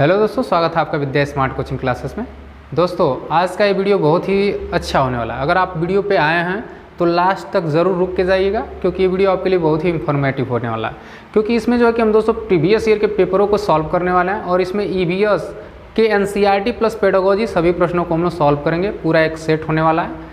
Hello दोस्तों, स्वागत है आपका विद्या स्मार्ट कोचिंग क्लासेस में। दोस्तों आज का ये वीडियो बहुत ही अच्छा होने वाला है। अगर आप वीडियो पे आए हैं तो लास्ट तक ज़रूर रुक के जाइएगा, क्योंकि ये वीडियो आपके लिए बहुत ही इन्फॉर्मेटिव होने वाला है। क्योंकि इसमें जो है कि हम दोस्तों प्रीवियस ईयर के पेपरों को सॉल्व करने वाले हैं और इसमें EVS के NCERT प्लस पेडागोजी सभी प्रश्नों को हम लोग सॉल्व करेंगे। पूरा एक सेट होने वाला है।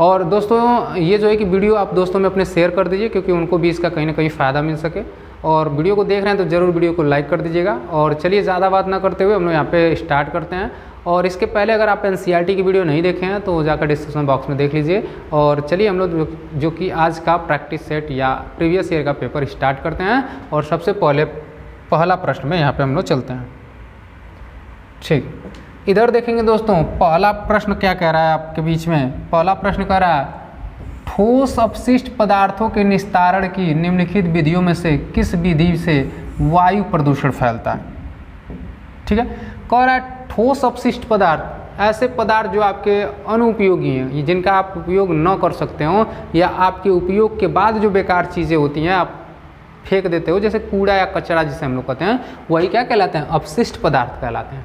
और दोस्तों ये जो है कि वीडियो आप दोस्तों में अपने शेयर कर दीजिए, क्योंकि उनको भी इसका कहीं ना कहीं फ़ायदा मिल सके। और वीडियो को देख रहे हैं तो ज़रूर वीडियो को लाइक कर दीजिएगा। और चलिए ज़्यादा बात ना करते हुए हम लोग यहाँ पे स्टार्ट करते हैं। और इसके पहले अगर आप NCERT की वीडियो नहीं देखे हैं तो जाकर डिस्क्रिप्शन बॉक्स में देख लीजिए। और चलिए हम लोग जो कि आज का प्रैक्टिस सेट या प्रीवियस ईयर का पेपर स्टार्ट करते हैं। और सबसे पहला प्रश्न में यहाँ पर हम लोग चलते हैं। ठीक, इधर देखेंगे दोस्तों, पहला प्रश्न क्या कह रहा है आपके बीच में। पहला प्रश्न कह रहा है ठोस अपशिष्ट पदार्थों के निस्तारण की निम्नलिखित विधियों में से किस विधि से वायु प्रदूषण फैलता है। ठीक है, कह रहा है ठोस अपशिष्ट पदार्थ ऐसे पदार्थ जो आपके अनुपयोगी हैं, जिनका आप उपयोग न कर सकते हो, या आपके उपयोग के बाद जो बेकार चीज़ें होती हैं आप फेंक देते हो, जैसे कूड़ा या कचरा जिसे हम लोग कहते हैं, वही क्या कहलाते हैं, अपशिष्ट पदार्थ कहलाते हैं।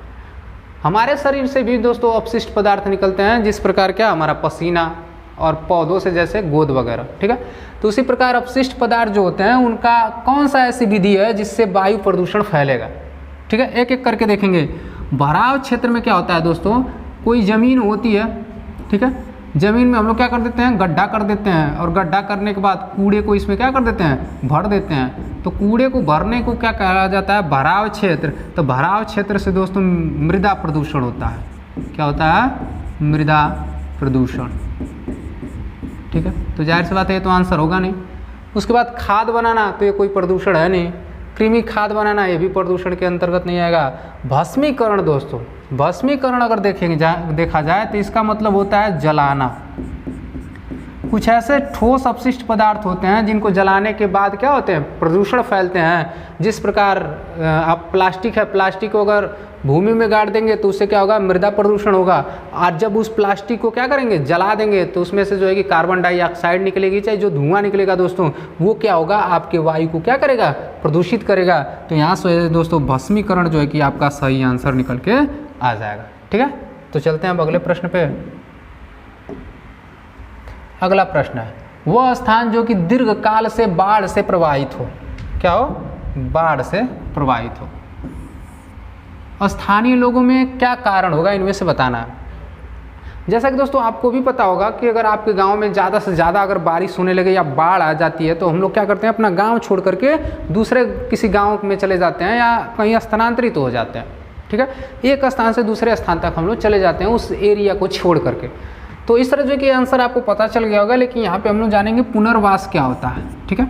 हमारे शरीर से भी दोस्तों अपशिष्ट पदार्थ निकलते हैं, जिस प्रकार क्या हमारा पसीना और पौधों से जैसे गोद वगैरह। ठीक है, तो उसी प्रकार अपशिष्ट पदार्थ जो होते हैं उनका कौन सा ऐसी विधि है जिससे वायु प्रदूषण फैलेगा। ठीक है, एक एक करके देखेंगे। भराव क्षेत्र में क्या होता है दोस्तों, कोई ज़मीन होती है। ठीक है, ज़मीन में हम लोग क्या कर देते हैं, गड्ढा कर देते हैं, और गड्ढा करने के बाद कूड़े को इसमें क्या कर देते हैं, भर देते हैं। तो कूड़े को भरने को क्या कहा जाता है, भराव क्षेत्र। तो भराव क्षेत्र से दोस्तों मृदा प्रदूषण होता है। क्या होता है, मृदा प्रदूषण। ठीक है, तो जाहिर सी बात है ये तो आंसर होगा नहीं। उसके बाद खाद बनाना, तो ये कोई प्रदूषण है नहीं। कृमि खाद बनाना ये भी प्रदूषण के अंतर्गत नहीं आएगा। भस्मीकरण दोस्तों, भस्मीकरण अगर देखा जाए तो इसका मतलब होता है जलाना। कुछ ऐसे ठोस अपशिष्ट पदार्थ होते हैं जिनको जलाने के बाद क्या होते हैं, प्रदूषण फैलते हैं। जिस प्रकार आप प्लास्टिक है, प्लास्टिक को अगर भूमि में गाड़ देंगे तो उससे क्या होगा, मृदा प्रदूषण होगा। और जब उस प्लास्टिक को क्या करेंगे, जला देंगे, तो उसमें से जो है कि कार्बन डाइऑक्साइड निकलेगी, चाहे जो धुआं निकलेगा दोस्तों, वो क्या होगा, आपके वायु को क्या करेगा, प्रदूषित करेगा। तो यहाँ से दोस्तों भस्मीकरण जो है कि आपका सही आंसर निकल के आ जाएगा। ठीक है, तो चलते हैं अब अगले प्रश्न पे। अगला प्रश्न है, वह स्थान जो कि दीर्घ काल से बाढ़ से प्रभावित हो। क्या हो, बाढ़ से प्रभावित हो। स्थानीय लोगों में क्या कारण होगा, इनमें से बताना है। जैसा कि दोस्तों आपको भी पता होगा कि अगर आपके गांव में ज़्यादा से ज़्यादा अगर बारिश होने लगे या बाढ़ आ जाती है, तो हम लोग क्या करते हैं, अपना गांव छोड़ करके दूसरे किसी गांव में चले जाते हैं या कहीं स्थानांतरित हो जाते हैं। ठीक है, एक स्थान से दूसरे स्थान तक हम लोग चले जाते हैं उस एरिया को छोड़ करके। तो इस तरह जो कि आंसर आपको पता चल गया होगा, लेकिन यहाँ पे हम लोग जानेंगे पुनर्वास क्या होता है। ठीक है,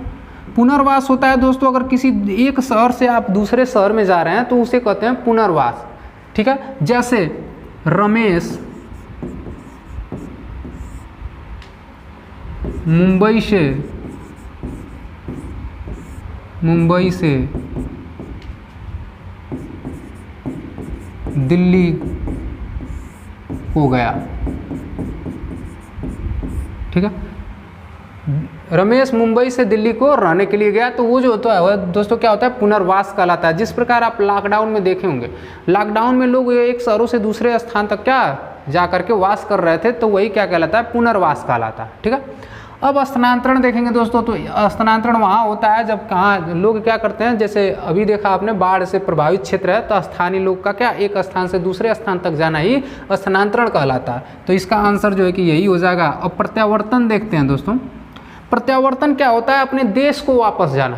पुनर्वास होता है दोस्तों, अगर किसी एक शहर से आप दूसरे शहर में जा रहे हैं तो उसे कहते हैं पुनर्वास। ठीक है, जैसे रमेश मुंबई से दिल्ली को गया। ठीक है, रमेश मुंबई से दिल्ली को रहने के लिए गया, तो वो जो होता है दोस्तों क्या होता है, पुनर्वास कहलाता है। जिस प्रकार आप लॉकडाउन में देखे होंगे, लॉकडाउन में लोग एक शहरों से दूसरे स्थान तक क्या जा करके वास कर रहे थे, तो वही क्या कहलाता है, पुनर्वास कहलाता है। ठीक है, अब स्थानांतरण देखेंगे दोस्तों, तो स्थानांतरण वहाँ होता है जब कहाँ लोग क्या करते हैं, जैसे अभी देखा आपने बाढ़ से प्रभावित क्षेत्र है, तो स्थानीय लोग का क्या एक स्थान से दूसरे स्थान तक जाना ही स्थानांतरण कहलाता है। तो इसका आंसर जो है कि यही हो जाएगा। अब प्रत्यावर्तन देखते हैं दोस्तों। प्रत्यावर्तन क्या होता है, अपने देश को वापस जाना।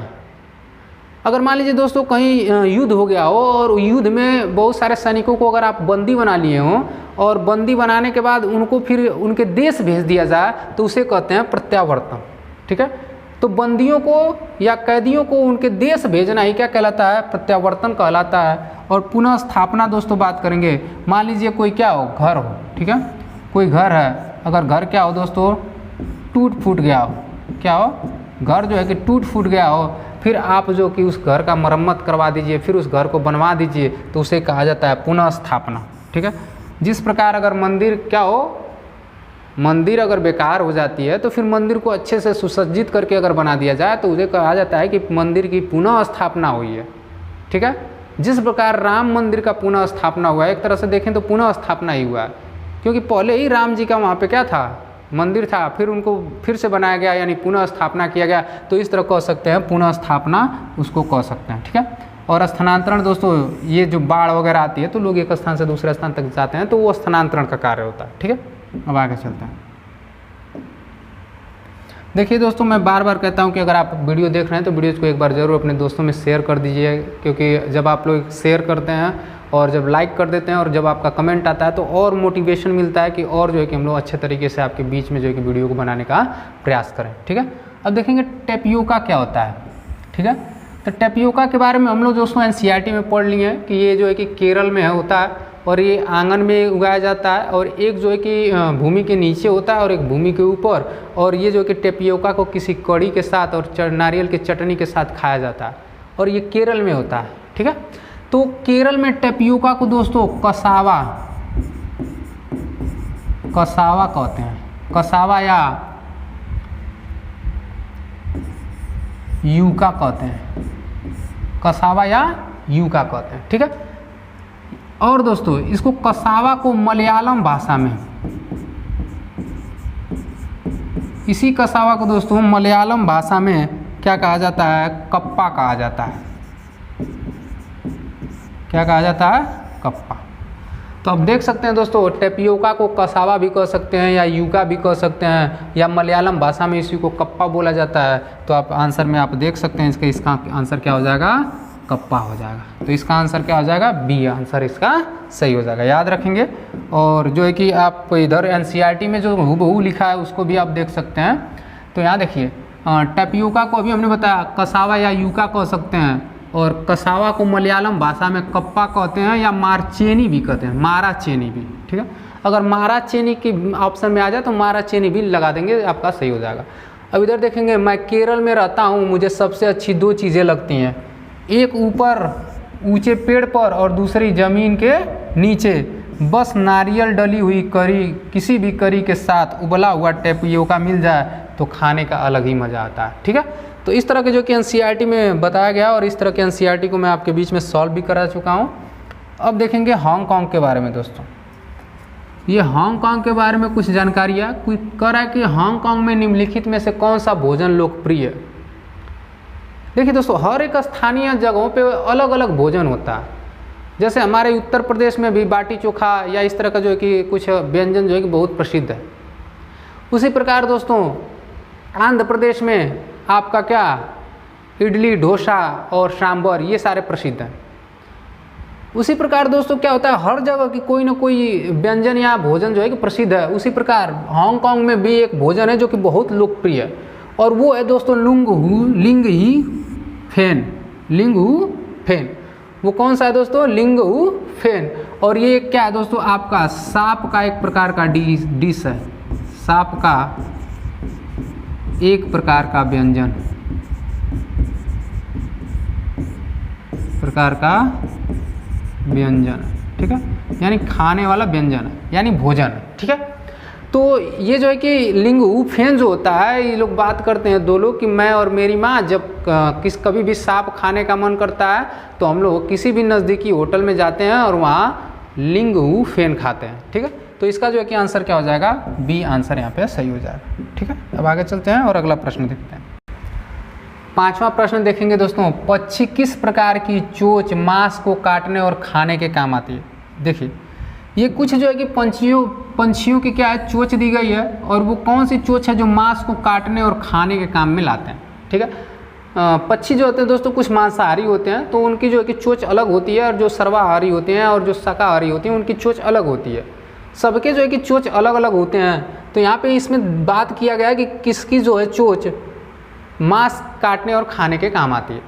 अगर मान लीजिए दोस्तों कहीं युद्ध हो गया हो और युद्ध में बहुत सारे सैनिकों को अगर आप बंदी बना लिए हों, और बंदी बनाने के बाद उनको फिर उनके देश भेज दिया जाए, तो उसे कहते हैं प्रत्यावर्तन। ठीक है, तो बंदियों को या कैदियों को उनके देश भेजना ही क्या कहलाता है, प्रत्यावर्तन कहलाता है। और पुनः स्थापना दोस्तों बात करेंगे। मान लीजिए कोई क्या हो, घर हो। ठीक है, कोई घर है, अगर घर क्या हो दोस्तों, टूट फूट गया हो। क्या हो, घर जो है कि टूट फूट गया हो, फिर आप जो कि उस घर का मरम्मत करवा दीजिए, फिर उस घर को बनवा दीजिए, तो उसे कहा जाता है पुनः स्थापना। ठीक है, जिस प्रकार अगर मंदिर क्या हो, मंदिर अगर बेकार हो जाती है तो फिर मंदिर को अच्छे से सुसज्जित करके अगर बना दिया जाए तो उसे कहा जाता है कि मंदिर की पुनः स्थापना हुई है। ठीक है, जिस प्रकार राम मंदिर का पुनः स्थापना हुआ है, एक तरह से देखें तो पुनः स्थापना ही हुआ है, क्योंकि पहले ही राम जी का वहाँ पे क्या था, मंदिर था, फिर उनको फिर से बनाया गया, यानी पुनः स्थापना किया गया। तो इस तरह कह सकते हैं, पुनः स्थापना उसको कह सकते हैं। ठीक है। और स्थानांतरण दोस्तों, ये जो बाढ़ वगैरह आती है तो लोग एक स्थान से दूसरे स्थान तक जाते हैं, तो वो स्थानांतरण का कार्य होता है। ठीक है। अब आगे चलते हैं। देखिए दोस्तों, मैं बार बार कहता हूं कि अगर आप वीडियो देख रहे हैं तो वीडियो को एक बार ज़रूर अपने दोस्तों में शेयर कर दीजिए, क्योंकि जब आप लोग शेयर करते हैं और जब लाइक कर देते हैं और जब आपका कमेंट आता है तो और मोटिवेशन मिलता है कि और जो है कि हम लोग अच्छे तरीके से आपके बीच में जो है कि वीडियो को बनाने का प्रयास करें। ठीक है। अब देखेंगे टेपियोका क्या होता है। ठीक है। तो टेपियोका के बारे में हम लोग दोस्तों एनसीईआरटी में पढ़ लिए हैं कि ये जो है कि केरल में होता है और ये आंगन में उगाया जाता है, और एक जो है कि भूमि के नीचे होता है और एक भूमि के ऊपर, और ये जो है कि टेपियोका को किसी कड़ी के साथ और नारियल की चटनी के साथ खाया जाता है, और ये केरल में होता है। ठीक है। तो केरल में टेपियोका को दोस्तों कसावा कहते हैं, कसावा या यूका कहते हैं, कसावा या यूका कहते हैं। ठीक है। और दोस्तों इसको कसावा को मलयालम भाषा में, इसी कसावा को दोस्तों मलयालम भाषा में क्या कहा जाता है, कप्पा कहा जाता है। क्या कहा जाता है, कप्पा। तो अब देख सकते हैं दोस्तों, टेपियोका को कसावा भी कह सकते हैं या यूका भी कह सकते हैं, या मलयालम भाषा में इसी को कप्पा बोला जाता है। तो आप आंसर में आप देख सकते हैं इसका आंसर क्या हो जाएगा, कप्पा हो जाएगा। तो इसका आंसर क्या हो जाएगा, बी आंसर इसका सही हो जाएगा, याद रखेंगे। और जो है कि आप इधर एनसीईआरटी में जो हूबहू लिखा है उसको भी आप देख सकते हैं। तो यहाँ देखिए, टेपियोका को अभी हमने बताया कसावा या यूका कह सकते हैं, और कसावा को मलयालम भाषा में कप्पा कहते हैं या मारचेनी भी कहते हैं, माराचेनी भी। ठीक है। अगर माराचेनी के ऑप्शन में आ जाए तो माराचेनी भी लगा देंगे, आपका सही हो जाएगा। अब इधर देखेंगे, मैं केरल में रहता हूँ, मुझे सबसे अच्छी दो चीज़ें लगती हैं, एक ऊपर ऊंचे पेड़ पर और दूसरी ज़मीन के नीचे, बस नारियल डली हुई करी, किसी भी करी के साथ उबला हुआ टेपियोका मिल जाए तो खाने का अलग ही मज़ा आता है। ठीक है। तो इस तरह के जो कि एनसीईआरटी में बताया गया, और इस तरह के एनसीईआरटी को मैं आपके बीच में सॉल्व भी करा चुका हूँ। अब देखेंगे हांगकांग के बारे में दोस्तों। ये हांगकांग के बारे में कुछ जानकारियाँ कोई कह रहा है कि हांगकांग में निम्नलिखित में से कौन सा भोजन लोकप्रिय है। देखिए दोस्तों, हर एक स्थानीय जगहों पे अलग अलग भोजन होता है। जैसे हमारे उत्तर प्रदेश में भी बाटी चोखा या इस तरह का जो है कि कुछ व्यंजन जो है कि बहुत प्रसिद्ध है। उसी प्रकार दोस्तों आंध्र प्रदेश में आपका क्या, इडली, डोसा और सांभर, ये सारे प्रसिद्ध हैं। उसी प्रकार दोस्तों क्या होता है, हर जगह की कोई ना कोई व्यंजन या भोजन जो है कि प्रसिद्ध है। उसी प्रकार हांगकांग में भी एक भोजन है जो कि बहुत लोकप्रिय है, और वो है दोस्तों लिंगही फेन। वो कौन सा है दोस्तों, लिंगहू फेन। और ये क्या है दोस्तों, आपका सांप का एक प्रकार का डिश है, सांप का एक प्रकार का व्यंजन, ठीक है, यानी खाने वाला व्यंजन, यानी भोजन। ठीक है। तो ये जो है कि लिंगहू फेन जो होता है, ये लोग बात करते हैं दो लोग कि मैं और मेरी माँ जब कभी भी सांप खाने का मन करता है तो हम लोग किसी भी नज़दीकी होटल में जाते हैं और वहाँ लिंगहू फेन खाते हैं। ठीक है। तो इसका जो है कि आंसर क्या हो जाएगा, बी आंसर यहाँ पे सही हो जाएगा। ठीक है। अब आगे चलते हैं और अगला प्रश्न देखते हैं। पांचवा प्रश्न देखेंगे दोस्तों, पक्षी किस प्रकार की चोंच मांस को काटने और खाने के काम आती है। देखिए, ये कुछ जो है कि पंछियों की क्या है, चोंच दी गई है, और वो कौन सी चोंच है जो मांस को काटने और खाने के काम में लाते हैं। ठीक है। पक्षी जो होते हैं दोस्तों कुछ मांसाहारी होते हैं, तो उनकी जो है कि चोंच अलग होती है, और जो सर्वाहारी होते हैं और जो शाकाहारी होती हैं उनकी चोंच अलग होती है। सबके जो है कि चोंच अलग अलग होते हैं। तो यहाँ पे इसमें बात किया गया है कि किसकी जो है चोंच मांस काटने और खाने के काम आती है।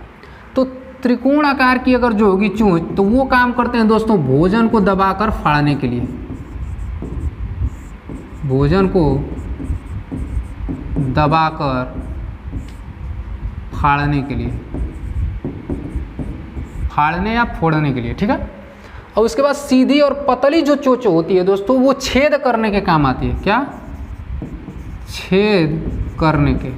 तो त्रिकोण आकार की अगर जो होगी चोंच, तो वो काम करते हैं दोस्तों भोजन को दबाकर फाड़ने के लिए, भोजन को दबाकर फाड़ने के लिए, फाड़ने या फोड़ने के लिए। ठीक है। और उसके बाद सीधी और पतली जो चोंच होती है दोस्तों, वो छेद करने के काम आती है। क्या, छेद करने के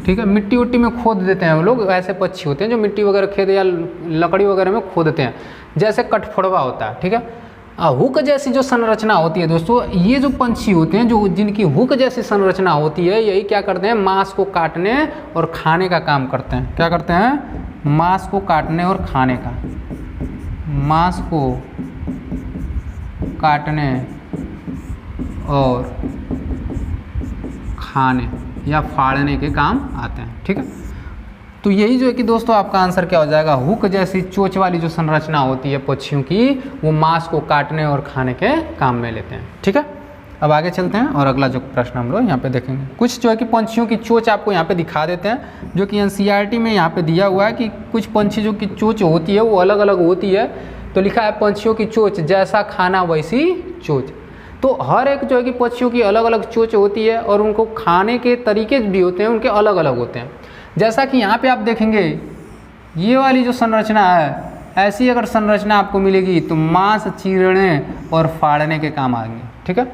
ठीक है, मिट्टी उट्टी में खोद देते हैं वो लोग, ऐसे पक्षी होते हैं जो मिट्टी वगैरह खेत या लकड़ी वगैरह में खोदते हैं, जैसे कठफोड़वा होता है। ठीक है, हुक जैसी जो संरचना होती है दोस्तों, ये जो पंछी होते हैं जो जिनकी हुक जैसी संरचना होती है, यही क्या करते हैं, मांस को काटने और खाने का काम करते हैं। क्या करते हैं, मांस को काटने और खाने का, मांस को काटने और खाने या फाड़ने के काम आते हैं। ठीक है, तो यही जो है कि दोस्तों आपका आंसर क्या हो जाएगा, हुक जैसी चोंच वाली जो संरचना होती है पक्षियों की, वो मांस को काटने और खाने के काम में लेते हैं। ठीक है, अब आगे चलते हैं और अगला जो प्रश्न हम लोग यहाँ पे देखेंगे, कुछ जो है कि पंछियों की चोंच आपको यहाँ पे दिखा देते हैं, जो कि एनसीईआरटी में यहाँ पे दिया हुआ है कि कुछ पंछी जो की चोंच होती है वो अलग अलग होती है। तो लिखा है पंछियों की चोंच जैसा खाना वैसी चोंच। तो हर एक जो है कि पक्षियों की अलग अलग चोंच होती है और उनको खाने के तरीके भी होते हैं, उनके अलग अलग होते हैं। जैसा कि यहाँ पे आप देखेंगे ये वाली जो संरचना है, ऐसी अगर संरचना आपको मिलेगी तो मांस चीरने और फाड़ने के काम आएंगे। ठीक है,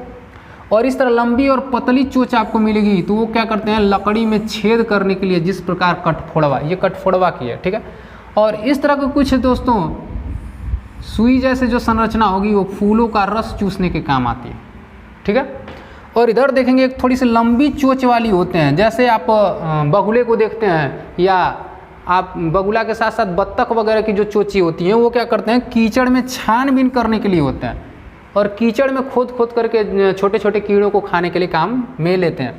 और इस तरह लंबी और पतली चोंच आपको मिलेगी तो वो क्या करते हैं, लकड़ी में छेद करने के लिए, जिस प्रकार कठफोड़वा, ये कठफोड़वा की है। ठीक है, और इस तरह के कुछ दोस्तों सुई जैसे जो संरचना होगी वो फूलों का रस चूसने के काम आती है। ठीक है, और इधर देखेंगे एक थोड़ी सी लंबी चोंच वाली होते हैं, जैसे आप बगुले को देखते हैं, या आप बगुला के साथ साथ बत्तख वगैरह की जो चोंची होती हैं वो क्या करते हैं, कीचड़ में छानबीन करने के लिए होते हैं और कीचड़ में खोद खोद करके छोटे छोटे कीड़ों को खाने के लिए काम में लेते हैं।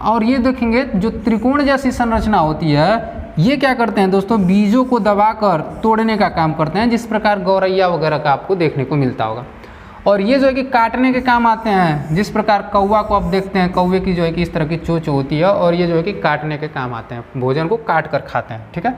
और ये देखेंगे जो त्रिकोण जैसी संरचना होती है, ये क्या करते हैं दोस्तों, बीजों को दबाकर तोड़ने का काम करते हैं, जिस प्रकार गौरैया वगैरह का आपको देखने को मिलता होगा। और ये जो है कि काटने के काम आते हैं, जिस प्रकार कौवा को आप देखते हैं, कौवे की जो है कि इस तरह की चोंच होती है और ये जो है कि काटने के काम आते हैं, भोजन को काट कर खाते हैं। ठीक है,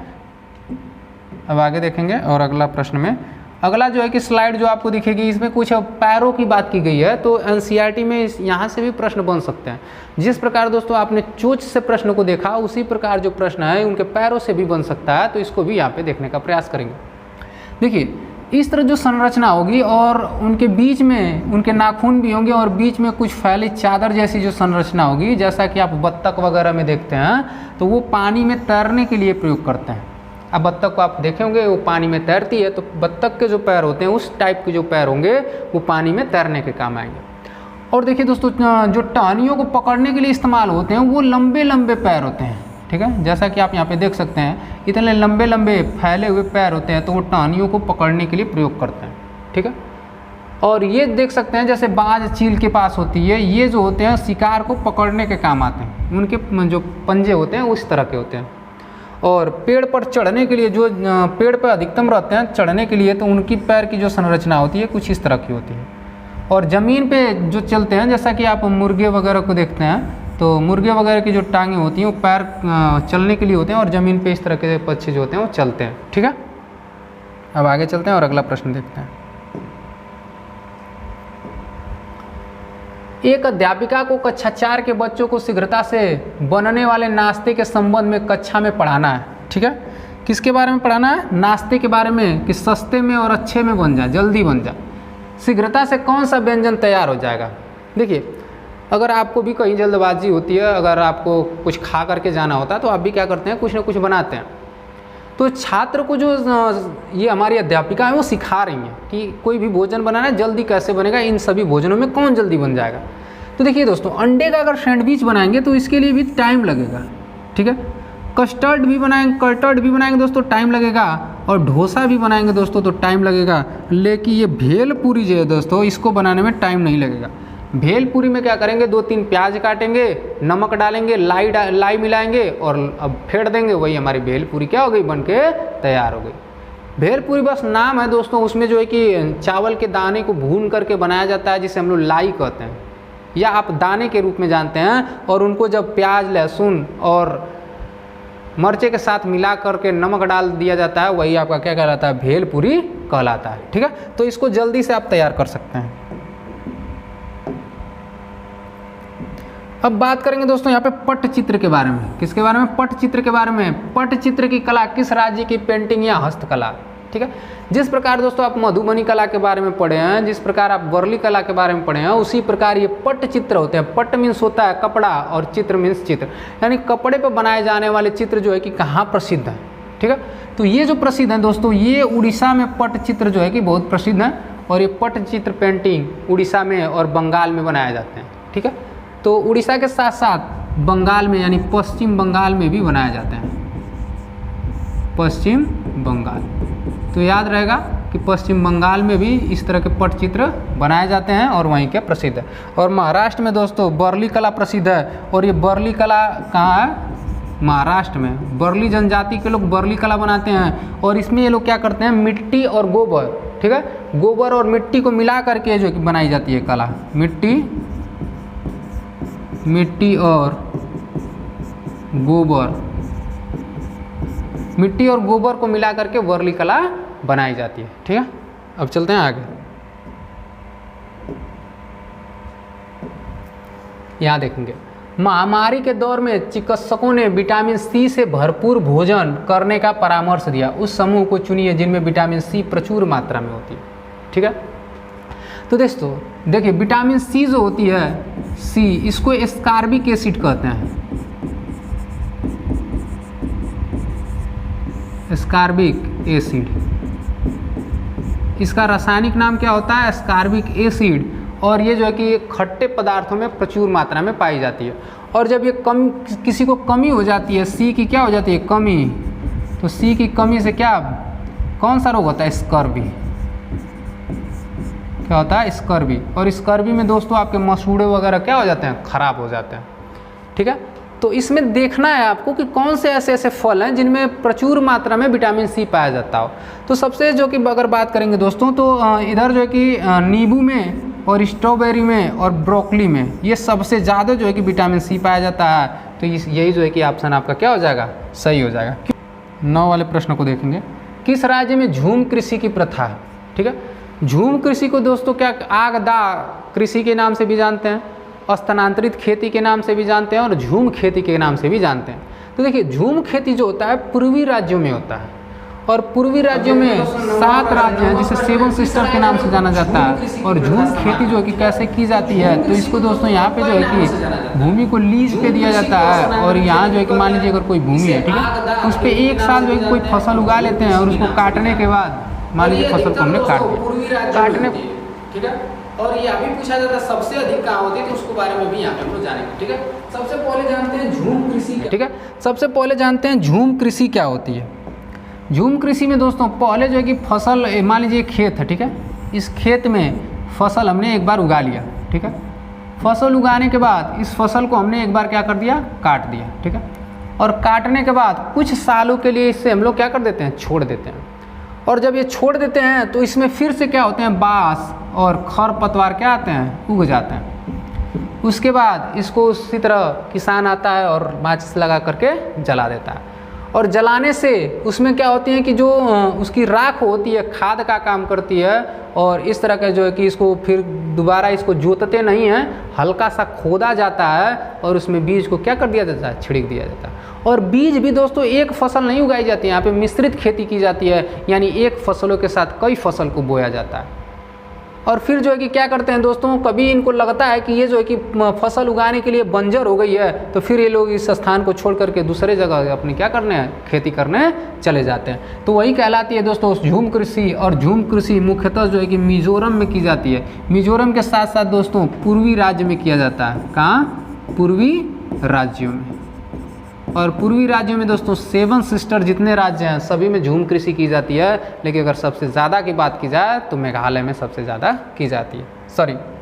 अब आगे देखेंगे और अगला प्रश्न में, अगला जो है कि स्लाइड जो आपको दिखेगी, इसमें कुछ पैरों की बात की गई है। तो एनसीईआरटी में यहाँ से भी प्रश्न बन सकते हैं। जिस प्रकार दोस्तों आपने चोंच से प्रश्न को देखा, उसी प्रकार जो प्रश्न है उनके पैरों से भी बन सकता है, तो इसको भी यहाँ पे देखने का प्रयास करेंगे। देखिए इस तरह जो संरचना होगी और उनके बीच में उनके नाखून भी होंगे और बीच में कुछ फैली चादर जैसी जो संरचना होगी, जैसा कि आप बत्तख वगैरह में देखते हैं, तो वो पानी में तैरने के लिए प्रयोग करते हैं। अब बत्तख को आप देखे होंगे वो पानी में तैरती है, तो बत्तख के जो पैर होते हैं उस टाइप के जो पैर होंगे वो पानी में तैरने के काम आएंगे। और देखिए दोस्तों जो टहनियों को पकड़ने के लिए इस्तेमाल होते हैं वो लंबे लंबे पैर होते हैं। ठीक है, जैसा कि आप यहाँ पे देख सकते हैं, इतने लंबे लंबे फैले हुए पैर होते हैं, तो वो टहनियों को पकड़ने के लिए प्रयोग करते हैं। ठीक है, और ये देख सकते हैं जैसे बाज चील के पास होती है, ये जो होते हैं शिकार को पकड़ने के काम आते हैं, उनके जो पंजे होते हैं उस तरह के होते हैं। और पेड़ पर चढ़ने के लिए, जो पेड़ पर अधिकतम रहते हैं चढ़ने के लिए, तो उनकी पैर की जो संरचना होती है कुछ इस तरह की होती है। और ज़मीन पे जो चलते हैं, जैसा कि आप मुर्गे वगैरह को देखते हैं, तो मुर्गे वगैरह की जो टांगें होती हैं वो पैर चलने के लिए होते हैं और ज़मीन पे इस तरह के पक्षी जो होते हैं वो चलते हैं। ठीक है, अब आगे चलते हैं और अगला प्रश्न देखते हैं। एक अध्यापिका को कक्षा 4 के बच्चों को शीघ्रता से बनने वाले नाश्ते के संबंध में कक्षा में पढ़ाना है। ठीक है, किसके बारे में पढ़ाना है, नाश्ते के बारे में, कि सस्ते में और अच्छे में बन जाए, जल्दी बन जाए। शीघ्रता से कौन सा व्यंजन तैयार हो जाएगा। देखिए अगर आपको भी कहीं जल्दबाजी होती है, अगर आपको कुछ खा करके जाना होता है, तो आप भी क्या करते हैं, कुछ ना कुछ बनाते हैं। तो छात्र को जो ये हमारी अध्यापिका है वो सिखा रही हैं कि कोई भी भोजन बनाना है जल्दी कैसे बनेगा, इन सभी भोजनों में कौन जल्दी बन जाएगा। तो देखिए दोस्तों, अंडे का अगर सैंडविच बनाएंगे तो इसके लिए भी टाइम लगेगा। ठीक है, कस्टर्ड भी बनाएंगे दोस्तों, टाइम लगेगा, और डोसा भी बनाएंगे दोस्तों तो टाइम लगेगा। लेकिन ये भेलपूरी जो है दोस्तों, इसको बनाने में टाइम नहीं लगेगा। भेलपूरी में क्या करेंगे, 2-3 प्याज काटेंगे, नमक डालेंगे, लाई मिलाएंगे और अब फेंट देंगे, वही हमारी भेलपूरी क्या हो गई, बन के तैयार हो गई। भेलपूरी बस नाम है दोस्तों, उसमें जो है कि चावल के दाने को भून करके बनाया जाता है, जिसे हम लोग लाई कहते हैं, या आप दाने के रूप में जानते हैं। और उनको जब प्याज, लहसुन और मर्चे के साथ मिला करके नमक डाल दिया जाता है, वही आपका क्या कहलाता है, भेलपूरी कहलाता है। ठीक है, तो इसको जल्दी से आप तैयार कर सकते हैं। अब बात करेंगे दोस्तों यहाँ पे पट्टचित्र के बारे में। किसके बारे में, पट्टचित्र के बारे में। पट्टचित्र की कला किस राज्य की पेंटिंग या हस्तकला। ठीक है। जिस प्रकार दोस्तों आप मधुबनी कला के बारे में पढ़े हैं, जिस प्रकार आप वर्ली कला के बारे में पढ़े हैं, उसी प्रकार ये पट्ट चित्र होते हैं। पट्ट मीन्स होता है कपड़ा और चित्र मीन्स चित्र, यानी कपड़े पर बनाए जाने वाले चित्र जो है कि कहाँ प्रसिद्ध है, ठीक है। तो ये जो प्रसिद्ध है दोस्तों, ये उड़ीसा में पट्ट चित्र जो है कि बहुत प्रसिद्ध है, और ये पट्ट चित्र पेंटिंग उड़ीसा में और बंगाल में बनाए जाते हैं, ठीक है। तो उड़ीसा के साथ साथ बंगाल में यानी पश्चिम बंगाल में भी बनाए जाते हैं, पश्चिम बंगाल। तो याद रहेगा कि पश्चिम बंगाल में भी इस तरह के पटचित्र बनाए जाते हैं और वहीं के प्रसिद्ध है। और महाराष्ट्र में दोस्तों वर्ली कला प्रसिद्ध है, और ये वर्ली कला कहाँ है? महाराष्ट्र में। वर्ली जनजाति के लोग वर्ली कला बनाते हैं, और इसमें ये लोग क्या करते हैं, मिट्टी और गोबर, ठीक है, गोबर और मिट्टी को मिला करके जो कि बनाई जाती है कला। मिट्टी और गोबर को मिला करके वर्ली कला बनाई जाती है, ठीक है। अब चलते हैं आगे। यहाँ देखेंगे, महामारी के दौर में चिकित्सकों ने विटामिन सी से भरपूर भोजन करने का परामर्श दिया। उस समूह को चुनिए जिनमें विटामिन सी प्रचुर मात्रा में होती है, ठीक है। तो दोस्तों देखिए, विटामिन सी जो होती है, सी, इसको एस्कॉर्बिक एसिड कहते हैं। एस्कॉर्बिक एसिड, इसका रासायनिक नाम क्या होता है? Ascorbic acid. और ये जो है कि खट्टे पदार्थों में प्रचुर मात्रा में पाई जाती है। और जब ये किसी को कमी हो जाती है, सी की क्या हो जाती है? कमी। तो सी की कमी से क्या, कौन सा रोग होता है? स्कर्वी। क्या होता है? स्कर्वी। और स्कर्वी में दोस्तों आपके मसूड़े वगैरह क्या हो जाते हैं? खराब हो जाते हैं, ठीक है। तो इसमें देखना है आपको कि कौन से ऐसे फल हैं जिनमें प्रचुर मात्रा में विटामिन सी पाया जाता हो। तो सबसे जो कि अगर बात करेंगे दोस्तों, तो इधर जो है कि नींबू में और स्ट्रॉबेरी में और ब्रोकली में ये सबसे ज़्यादा जो है कि विटामिन सी पाया जाता है। तो यही जो है कि ऑप्शन आपका क्या हो जाएगा? सही हो जाएगा। 9 वाले प्रश्न को देखेंगे, किस राज्य में झूम कृषि की प्रथा है, ठीक है। झूम कृषि को दोस्तों क्या आगदा कृषि के नाम से भी जानते हैं, स्थानांतरित खेती के नाम से भी जानते हैं, और झूम खेती के नाम से भी जानते हैं। तो देखिए, झूम खेती जो होता है पूर्वी राज्यों में होता है, और पूर्वी राज्यों में 7 राज्य हैं जिसे 7 सिस्टर के नाम से जाना जाता है। और झूम खेती जो है कि कैसे की जाती है, तो इसको दोस्तों यहाँ पे जो है कि भूमि को लीज पे दिया जाता है। और यहाँ जो है कि मान लीजिए अगर कोई भूमि है, ठीक है, उस पर 1 साल जो है कोई फसल उगा लेते हैं, और उसको काटने के बाद मान लीजिए फसल को हमने काट दिया, काटने, ठीक है। और ये अभी पूछा जाता है सबसे अधिक कहाँ होती है, तो उसके बारे में भी यहाँ पे हम लोग जानेंगे, ठीक है। सबसे पहले जानते हैं झूम कृषि, ठीक है। सबसे पहले जानते हैं झूम कृषि क्या होती है। झूम कृषि में दोस्तों पहले जो है कि फसल, मान लीजिए खेत है, ठीक है, इस खेत में फसल हमने एक बार उगा लिया, ठीक है। फसल उगाने के बाद इस फसल को हमने एक बार क्या कर दिया? काट दिया, ठीक है। और काटने के बाद कुछ सालों के लिए इससे हम लोग क्या कर देते हैं? छोड़ देते हैं। और जब ये छोड़ देते हैं तो इसमें फिर से क्या होते हैं? बाँस और खरपतवार क्या आते हैं? उग जाते हैं। उसके बाद इसको उसी तरह किसान आता है और माचिस लगा करके जला देता है। और जलाने से उसमें क्या होती है कि जो उसकी राख होती है, खाद का काम करती है। और इस तरह का जो है कि इसको फिर दोबारा इसको जोतते नहीं हैं, हल्का सा खोदा जाता है और उसमें बीज को क्या कर दिया जाता है? छिड़क दिया जाता है। और बीज भी दोस्तों एक फसल नहीं उगाई जाती है, यहाँ पे मिश्रित खेती की जाती है, यानी एक फसलों के साथ कई फसल को बोया जाता है। और फिर जो है कि क्या करते हैं दोस्तों, कभी इनको लगता है कि ये जो है कि फसल उगाने के लिए बंजर हो गई है, तो फिर ये लोग इस स्थान को छोड़ करके दूसरे जगह अपने क्या करने हैं? खेती करने चले जाते हैं। तो वही कहलाती है दोस्तों झूम कृषि। और झूम कृषि मुख्यतः जो है कि मिजोरम में की जाती है। मिजोरम के साथ साथ दोस्तों पूर्वी राज्य में किया जाता है। कहाँ? पूर्वी राज्यों में। और पूर्वी राज्यों में दोस्तों 7 सिस्टर जितने राज्य हैं सभी में झूम कृषि की जाती है। लेकिन अगर सबसे ज़्यादा की बात की जाए तो मेघालय में सबसे ज़्यादा की जाती है,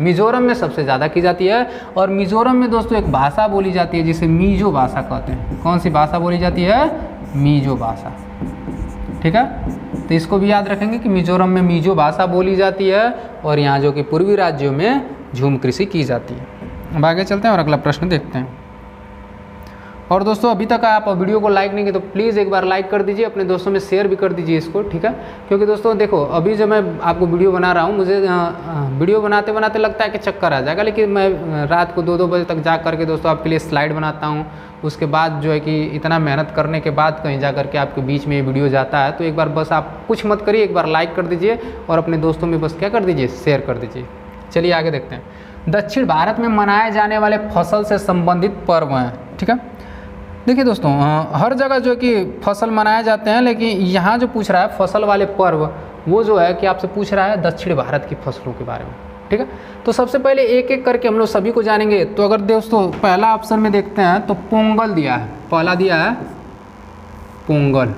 मिजोरम में सबसे ज़्यादा की जाती है। और मिजोरम में दोस्तों एक भाषा बोली जाती है जिसे मीजो भाषा कहते हैं। कौन सी भाषा बोली जाती है? मीजो भाषा, ठीक है। तो इसको भी याद रखेंगे कि मिजोरम में मीजो भाषा बोली जाती है, और यहाँ जो कि पूर्वी राज्यों में झूम कृषि की जाती है। अब आगे चलते हैं और अगला प्रश्न देखते हैं। और दोस्तों अभी तक आप वीडियो को लाइक नहीं किए तो प्लीज़ एक बार लाइक कर दीजिए, अपने दोस्तों में शेयर भी कर दीजिए इसको, ठीक है। क्योंकि दोस्तों देखो अभी जब मैं आपको वीडियो बना रहा हूँ, मुझे वीडियो बनाते बनाते लगता है कि चक्कर आ जाएगा, लेकिन मैं रात को 2-2 बजे तक जा करके दोस्तों आपके लिए स्लाइड बनाता हूँ। उसके बाद जो है कि इतना मेहनत करने के बाद कहीं जा करके आपके बीच में ये वीडियो जाता है, तो एक बार बस आप कुछ मत करिए, एक बार लाइक कर दीजिए और अपने दोस्तों में बस क्या कर दीजिए, शेयर कर दीजिए। चलिए आगे देखते हैं। दक्षिण भारत में मनाए जाने वाले फसल से संबंधित पर्व हैं, ठीक है। देखिए दोस्तों हर जगह जो है कि फसल मनाए जाते हैं, लेकिन यहाँ जो पूछ रहा है फसल वाले पर्व, वो जो है कि आपसे पूछ रहा है दक्षिण भारत की फसलों के बारे में, ठीक है। तो सबसे पहले एक एक करके हम लोग सभी को जानेंगे। तो अगर दोस्तों पहला ऑप्शन में देखते हैं तो पोंगल दिया है, पहला दिया है पोंगल।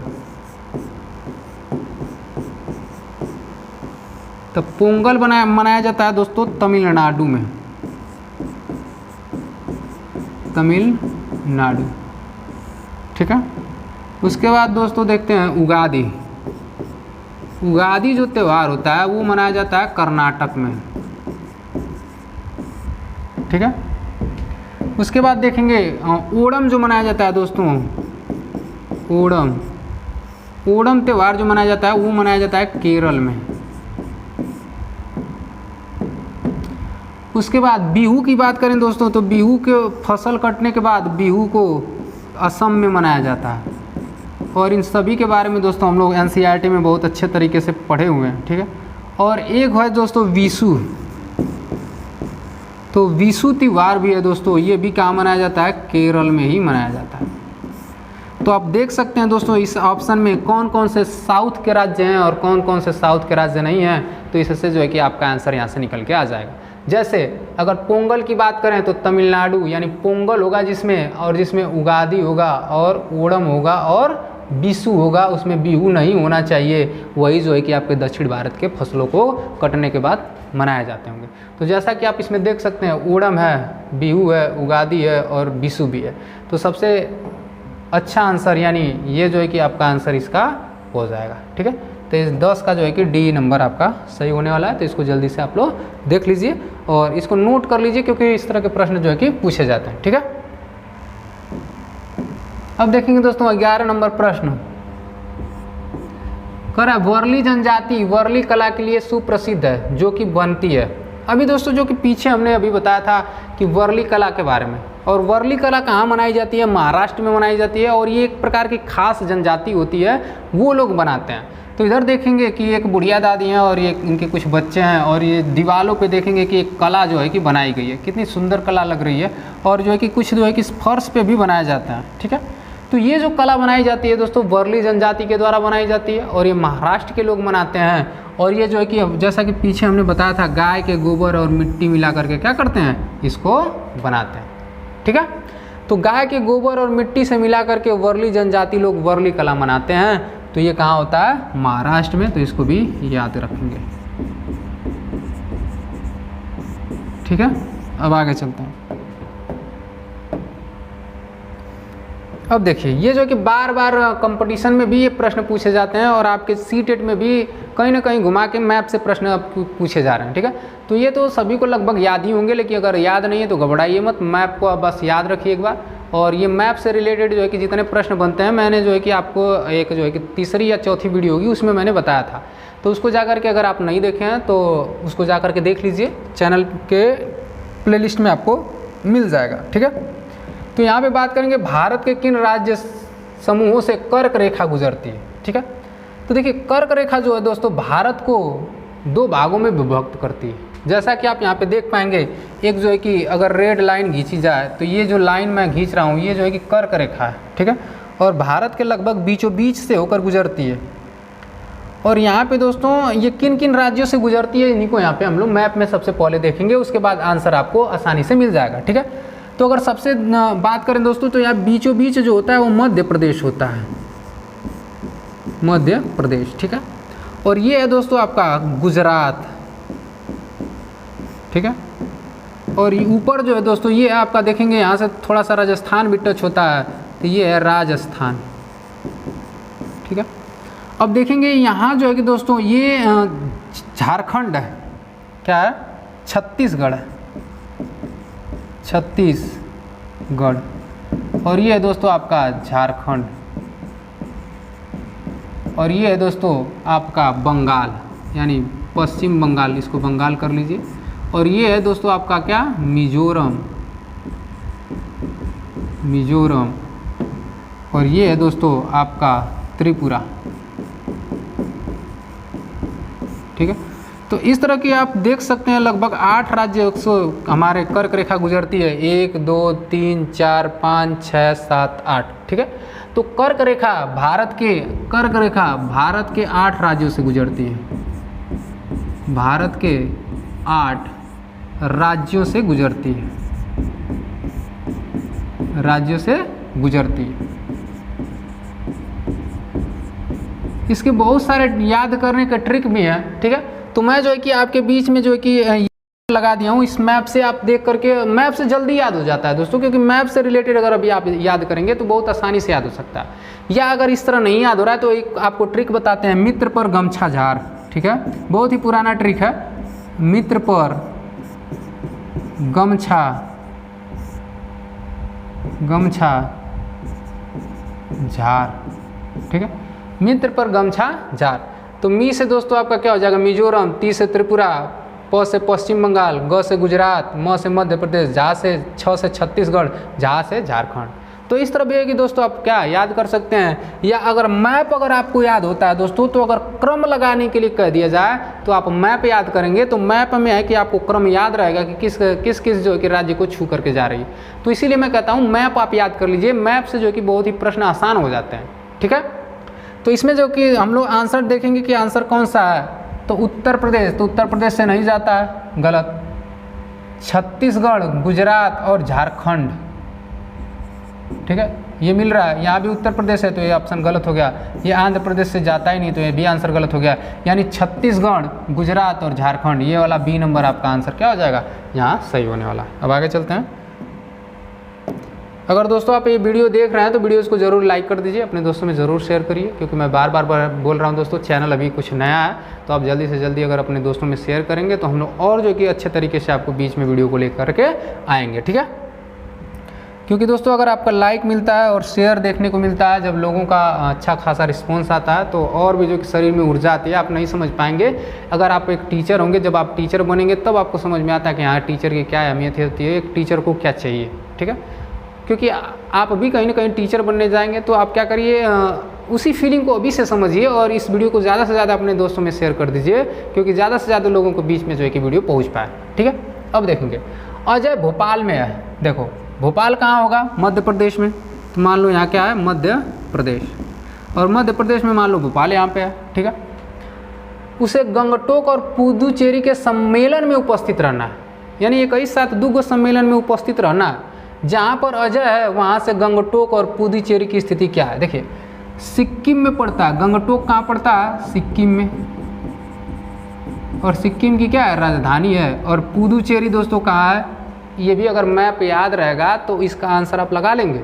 तो पोंगल मनाया जाता है दोस्तों तमिलनाडु में, तमिलनाडु, ठीक है। उसके बाद दोस्तों देखते हैं उगादी। उगादी जो त्यौहार होता है वो मनाया जाता है कर्नाटक में, ठीक है। उसके बाद देखेंगे ओणम जो मनाया जाता है दोस्तों, ओणम त्यौहार जो मनाया जाता है वो मनाया जाता है केरल में। उसके बाद बिहू की बात करें दोस्तों, तो बिहू के फसल कटने के बाद बिहू को असम में मनाया जाता है। और इन सभी के बारे में दोस्तों हम लोग NCERT में बहुत अच्छे तरीके से पढ़े हुए हैं, ठीक है। और एक है दोस्तों विशु। तो विशु त्यौहार भी है दोस्तों, ये भी कहाँ मनाया जाता है, केरल में ही मनाया जाता है। तो आप देख सकते हैं दोस्तों इस ऑप्शन में कौन कौन से साउथ के राज्य हैं और कौन कौन से साउथ के राज्य नहीं हैं। तो इससे जो है कि आपका आंसर यहाँ से निकल के आ जाएगा। जैसे अगर पोंगल की बात करें तो तमिलनाडु यानी पोंगल होगा जिसमें, और जिसमें उगादी होगा और ओणम होगा और विशु होगा, उसमें बिहू नहीं होना चाहिए। वही जो है कि आपके दक्षिण भारत के फसलों को कटने के बाद मनाए जाते होंगे। तो जैसा कि आप इसमें देख सकते हैं ओणम है, बिहू है, उगादी है और विशु भी है। तो सबसे अच्छा आंसर यानी ये जो है कि आपका आंसर इसका हो जाएगा, ठीक है। तो इस 10 का जो है कि डी नंबर आपका सही होने वाला है। तो इसको जल्दी से आप लोग देख लीजिए और इसको नोट कर लीजिए, क्योंकि इस तरह के प्रश्न जो है कि पूछे जाते हैं, ठीक है। अब देखेंगे दोस्तों 11 नंबर प्रश्न कर रहा है वर्ली जनजाति वर्ली कला के लिए सुप्रसिद्ध है, जो कि बनती है। अभी दोस्तों जो कि पीछे हमने अभी बताया था कि वर्ली कला के बारे में, और वर्ली कला कहाँ मनाई जाती है, महाराष्ट्र में मनाई जाती है। और ये एक प्रकार की खास जनजाति होती है, वो लोग बनाते हैं। तो इधर देखेंगे कि एक बुढ़िया दादी हैं और ये इनके कुछ बच्चे हैं, और ये दीवारों पे देखेंगे कि एक कला जो है कि बनाई गई है, कितनी सुंदर कला लग रही है। और जो है कि कुछ जो है कि फर्श पे भी बनाया जाता है, ठीक है। तो ये जो कला बनाई जाती है दोस्तों वर्ली जनजाति के द्वारा बनाई जाती है, और ये महाराष्ट्र के लोग बनाते हैं। और ये जो है कि जैसा कि पीछे हमने बताया था, गाय के गोबर और मिट्टी मिला करके क्या करते हैं, इसको बनाते हैं, ठीक है। तो गाय के गोबर और मिट्टी से मिला करके वर्ली जनजाति लोग वर्ली कला मनाते हैं। तो ये कहाँ होता है, महाराष्ट्र में। तो इसको भी याद रखेंगे, ठीक है। अब आगे चलते हैं। अब देखिए ये जो कि बार बार कंपटीशन में भी ये प्रश्न पूछे जाते हैं, और आपके सीटेट में भी कहीं ना कहीं घुमा के मैप से प्रश्न पूछे जा रहे हैं, ठीक है। तो ये तो सभी को लगभग याद ही होंगे, लेकिन अगर याद नहीं है तो घबराइए मत, मैप को बस याद रखिए एक बार। और ये मैप से रिलेटेड जो है कि जितने प्रश्न बनते हैं, मैंने जो है कि आपको एक जो है कि तीसरी या चौथी वीडियो होगी उसमें मैंने बताया था। तो उसको जा कर के अगर आप नहीं देखे हैं तो उसको जा कर के देख लीजिए, चैनल के प्लेलिस्ट में आपको मिल जाएगा, ठीक है। तो यहाँ पे बात करेंगे भारत के किन राज्य समूहों से कर्क रेखा गुजरती है, ठीक है। तो देखिए कर्क रेखा जो है दोस्तों भारत को 2 भागों में विभक्त करती है। जैसा कि आप यहाँ पे देख पाएंगे, एक जो है कि अगर रेड लाइन खींची जाए तो ये जो लाइन मैं खींच रहा हूँ ये जो है कि कर्क रेखा है, ठीक है। और भारत के लगभग बीचों बीच से होकर गुजरती है। और यहाँ पे दोस्तों ये किन किन राज्यों से गुजरती है, इन्हीं को यहाँ पे हम लोग मैप में सबसे पहले देखेंगे, उसके बाद आंसर आपको आसानी से मिल जाएगा, ठीक है। तो अगर सबसे बात करें दोस्तों तो यहाँ बीचों बीच जो होता है वो मध्य प्रदेश होता है, मध्य प्रदेश, ठीक है। और ये है दोस्तों आपका गुजरात, ठीक है। और ऊपर जो है दोस्तों ये आपका देखेंगे यहाँ से थोड़ा सा राजस्थान भी टच होता है, तो ये है राजस्थान, ठीक है। अब देखेंगे यहाँ जो है कि दोस्तों ये झारखंड है, क्या है, छत्तीसगढ़ है, छत्तीसगढ़। और ये है दोस्तों आपका झारखंड, और ये है दोस्तों आपका बंगाल, यानी पश्चिम बंगाल, इसको बंगाल कर लीजिए। और ये है दोस्तों आपका क्या, मिजोरम, मिजोरम। और ये है दोस्तों आपका त्रिपुरा। ठीक है, तो इस तरह की आप देख सकते हैं लगभग 8 राज्य हमारे कर्क रेखा गुजरती है, 1 2 3 4 5 6 7 8। ठीक है, तो कर्क रेखा भारत के 8 राज्यों से गुजरती है, भारत के 8 राज्यों से गुजरती है, राज्यों से गुजरती है। इसके बहुत सारे याद करने का ट्रिक भी है। ठीक है, तो मैं जो है कि आपके बीच में जो है कि लगा दिया हूँ, इस मैप से आप देख करके, मैप से जल्दी याद हो जाता है दोस्तों, क्योंकि मैप से रिलेटेड अगर अभी आप याद करेंगे तो बहुत आसानी से याद हो सकता है। या अगर इस तरह नहीं याद हो रहा है तो एक आपको ट्रिक बताते हैं, मित्र पर गमछा झार। ठीक है, बहुत ही पुराना ट्रिक है, मित्र पर गमछा, गमछा झार। ठीक है, मित्र पर गमछा झार। तो मी से दोस्तों आपका क्या हो जाएगा, मिजोरम, ती से त्रिपुरा, प से पश्चिम बंगाल, ग से गुजरात, म से मध्य प्रदेश, झा से छत्तीसगढ़, झा से झारखंड। तो इस तरह भी है कि दोस्तों आप क्या याद कर सकते हैं। या अगर मैप अगर आपको याद होता है दोस्तों, तो अगर क्रम लगाने के लिए कह दिया जाए तो आप मैप याद करेंगे, तो मैप में है कि आपको क्रम याद रहेगा कि किस किस जो है कि राज्य को छू करके जा रही है। तो इसीलिए मैं कहता हूँ मैप आप याद कर लीजिए, मैप से जो है कि बहुत ही प्रश्न आसान हो जाते हैं। ठीक है, तो इसमें जो कि हम लोग आंसर देखेंगे कि आंसर कौन सा है, तो उत्तर प्रदेश, तो उत्तर प्रदेश से नहीं जाता है, गलत। छत्तीसगढ़, गुजरात और झारखंड। ठीक है, ये मिल रहा है, यहाँ भी उत्तर प्रदेश है तो ये ऑप्शन गलत हो गया। ये आंध्र प्रदेश से जाता ही नहीं तो ये बी आंसर गलत हो गया। यानी छत्तीसगढ़, गुजरात और झारखंड, ये वाला बी नंबर आपका आंसर क्या हो जाएगा, यहाँ सही होने वाला। अब आगे चलते हैं। अगर दोस्तों आप ये वीडियो देख रहे हैं तो वीडियोज़ को ज़रूर लाइक कर दीजिए, अपने दोस्तों में ज़रूर शेयर करिए, क्योंकि मैं बार बार बोल रहा हूँ दोस्तों, चैनल अभी कुछ नया है, तो आप जल्दी से जल्दी अगर अपने दोस्तों में शेयर करेंगे तो हम लोग और जो कि अच्छे तरीके से आपको बीच में वीडियो को लेकर के आएंगे। ठीक है, क्योंकि दोस्तों अगर आपका लाइक मिलता है और शेयर देखने को मिलता है, जब लोगों का अच्छा खासा रिस्पॉन्स आता है, तो और भी जो कि शरीर में ऊर्जा आती है। आप नहीं समझ पाएंगे, अगर आप एक टीचर होंगे, जब आप टीचर बनेंगे तब आपको समझ में आता है कि हाँ टीचर की क्या अहमियत होती है, एक टीचर को क्या चाहिए। ठीक है, क्योंकि आप अभी कहीं ना कहीं टीचर बनने जाएंगे तो आप क्या करिए, उसी फीलिंग को अभी से समझिए और इस वीडियो को ज़्यादा से ज़्यादा अपने दोस्तों में शेयर कर दीजिए, क्योंकि ज़्यादा से ज़्यादा लोगों को बीच में जो है कि वीडियो पहुंच पाए। ठीक है, अब देखेंगे अजय भोपाल में है। देखो भोपाल कहाँ होगा, मध्य प्रदेश में, तो मान लो यहाँ क्या है, मध्य प्रदेश, और मध्य प्रदेश में मान लो भोपाल यहाँ पे है। ठीक है, उसे गंगटोक और पुदुचेरी के सम्मेलन में उपस्थित रहना है, यानी एक ही साथ दो सम्मेलन में उपस्थित रहना है। जहाँ पर अजय है वहाँ से गंगटोक और पुदुचेरी की स्थिति क्या है। देखिए सिक्किम में पड़ता है, गंगटोक कहाँ पड़ता है, सिक्किम में, और सिक्किम की क्या है, राजधानी है। और पुदुचेरी दोस्तों कहाँ है, ये भी अगर मैप याद रहेगा तो इसका आंसर आप लगा लेंगे।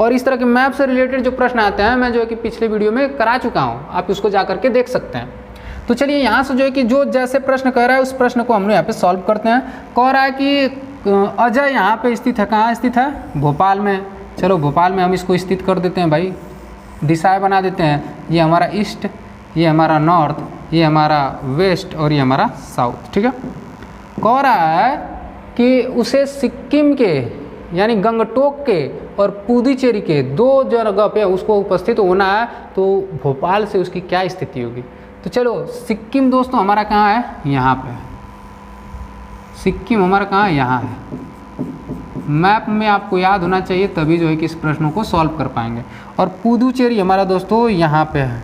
और इस तरह के मैप से रिलेटेड जो प्रश्न आते हैं, मैं जो है कि पिछले वीडियो में करा चुका हूँ, आप उसको जा करके देख सकते हैं। तो चलिए यहाँ से जो है कि जो जैसे प्रश्न कह रहा है उस प्रश्न को हम लोग यहाँ पे सॉल्व करते हैं। कह रहा है कि अजय यहाँ पे स्थित है, कहाँ स्थित है, भोपाल में। चलो भोपाल में हम इसको स्थित कर देते हैं भाई, दिशाएं बना देते हैं। ये हमारा ईस्ट, ये हमारा नॉर्थ, ये हमारा वेस्ट और ये हमारा साउथ। ठीक है, कह रहा है कि उसे सिक्किम के यानी गंगटोक के और पुदुचेरी के दो जगह पे उसको उपस्थित होना है, तो भोपाल से उसकी क्या स्थिति होगी। तो चलो सिक्किम दोस्तों हमारा कहाँ है, यहाँ पे। सिक्किम हमारा कहाँ है, यहाँ है। मैप में आपको याद होना चाहिए, तभी जो है कि इस प्रश्नों को सॉल्व कर पाएंगे। और पुदुचेरी हमारा दोस्तों यहाँ पे है,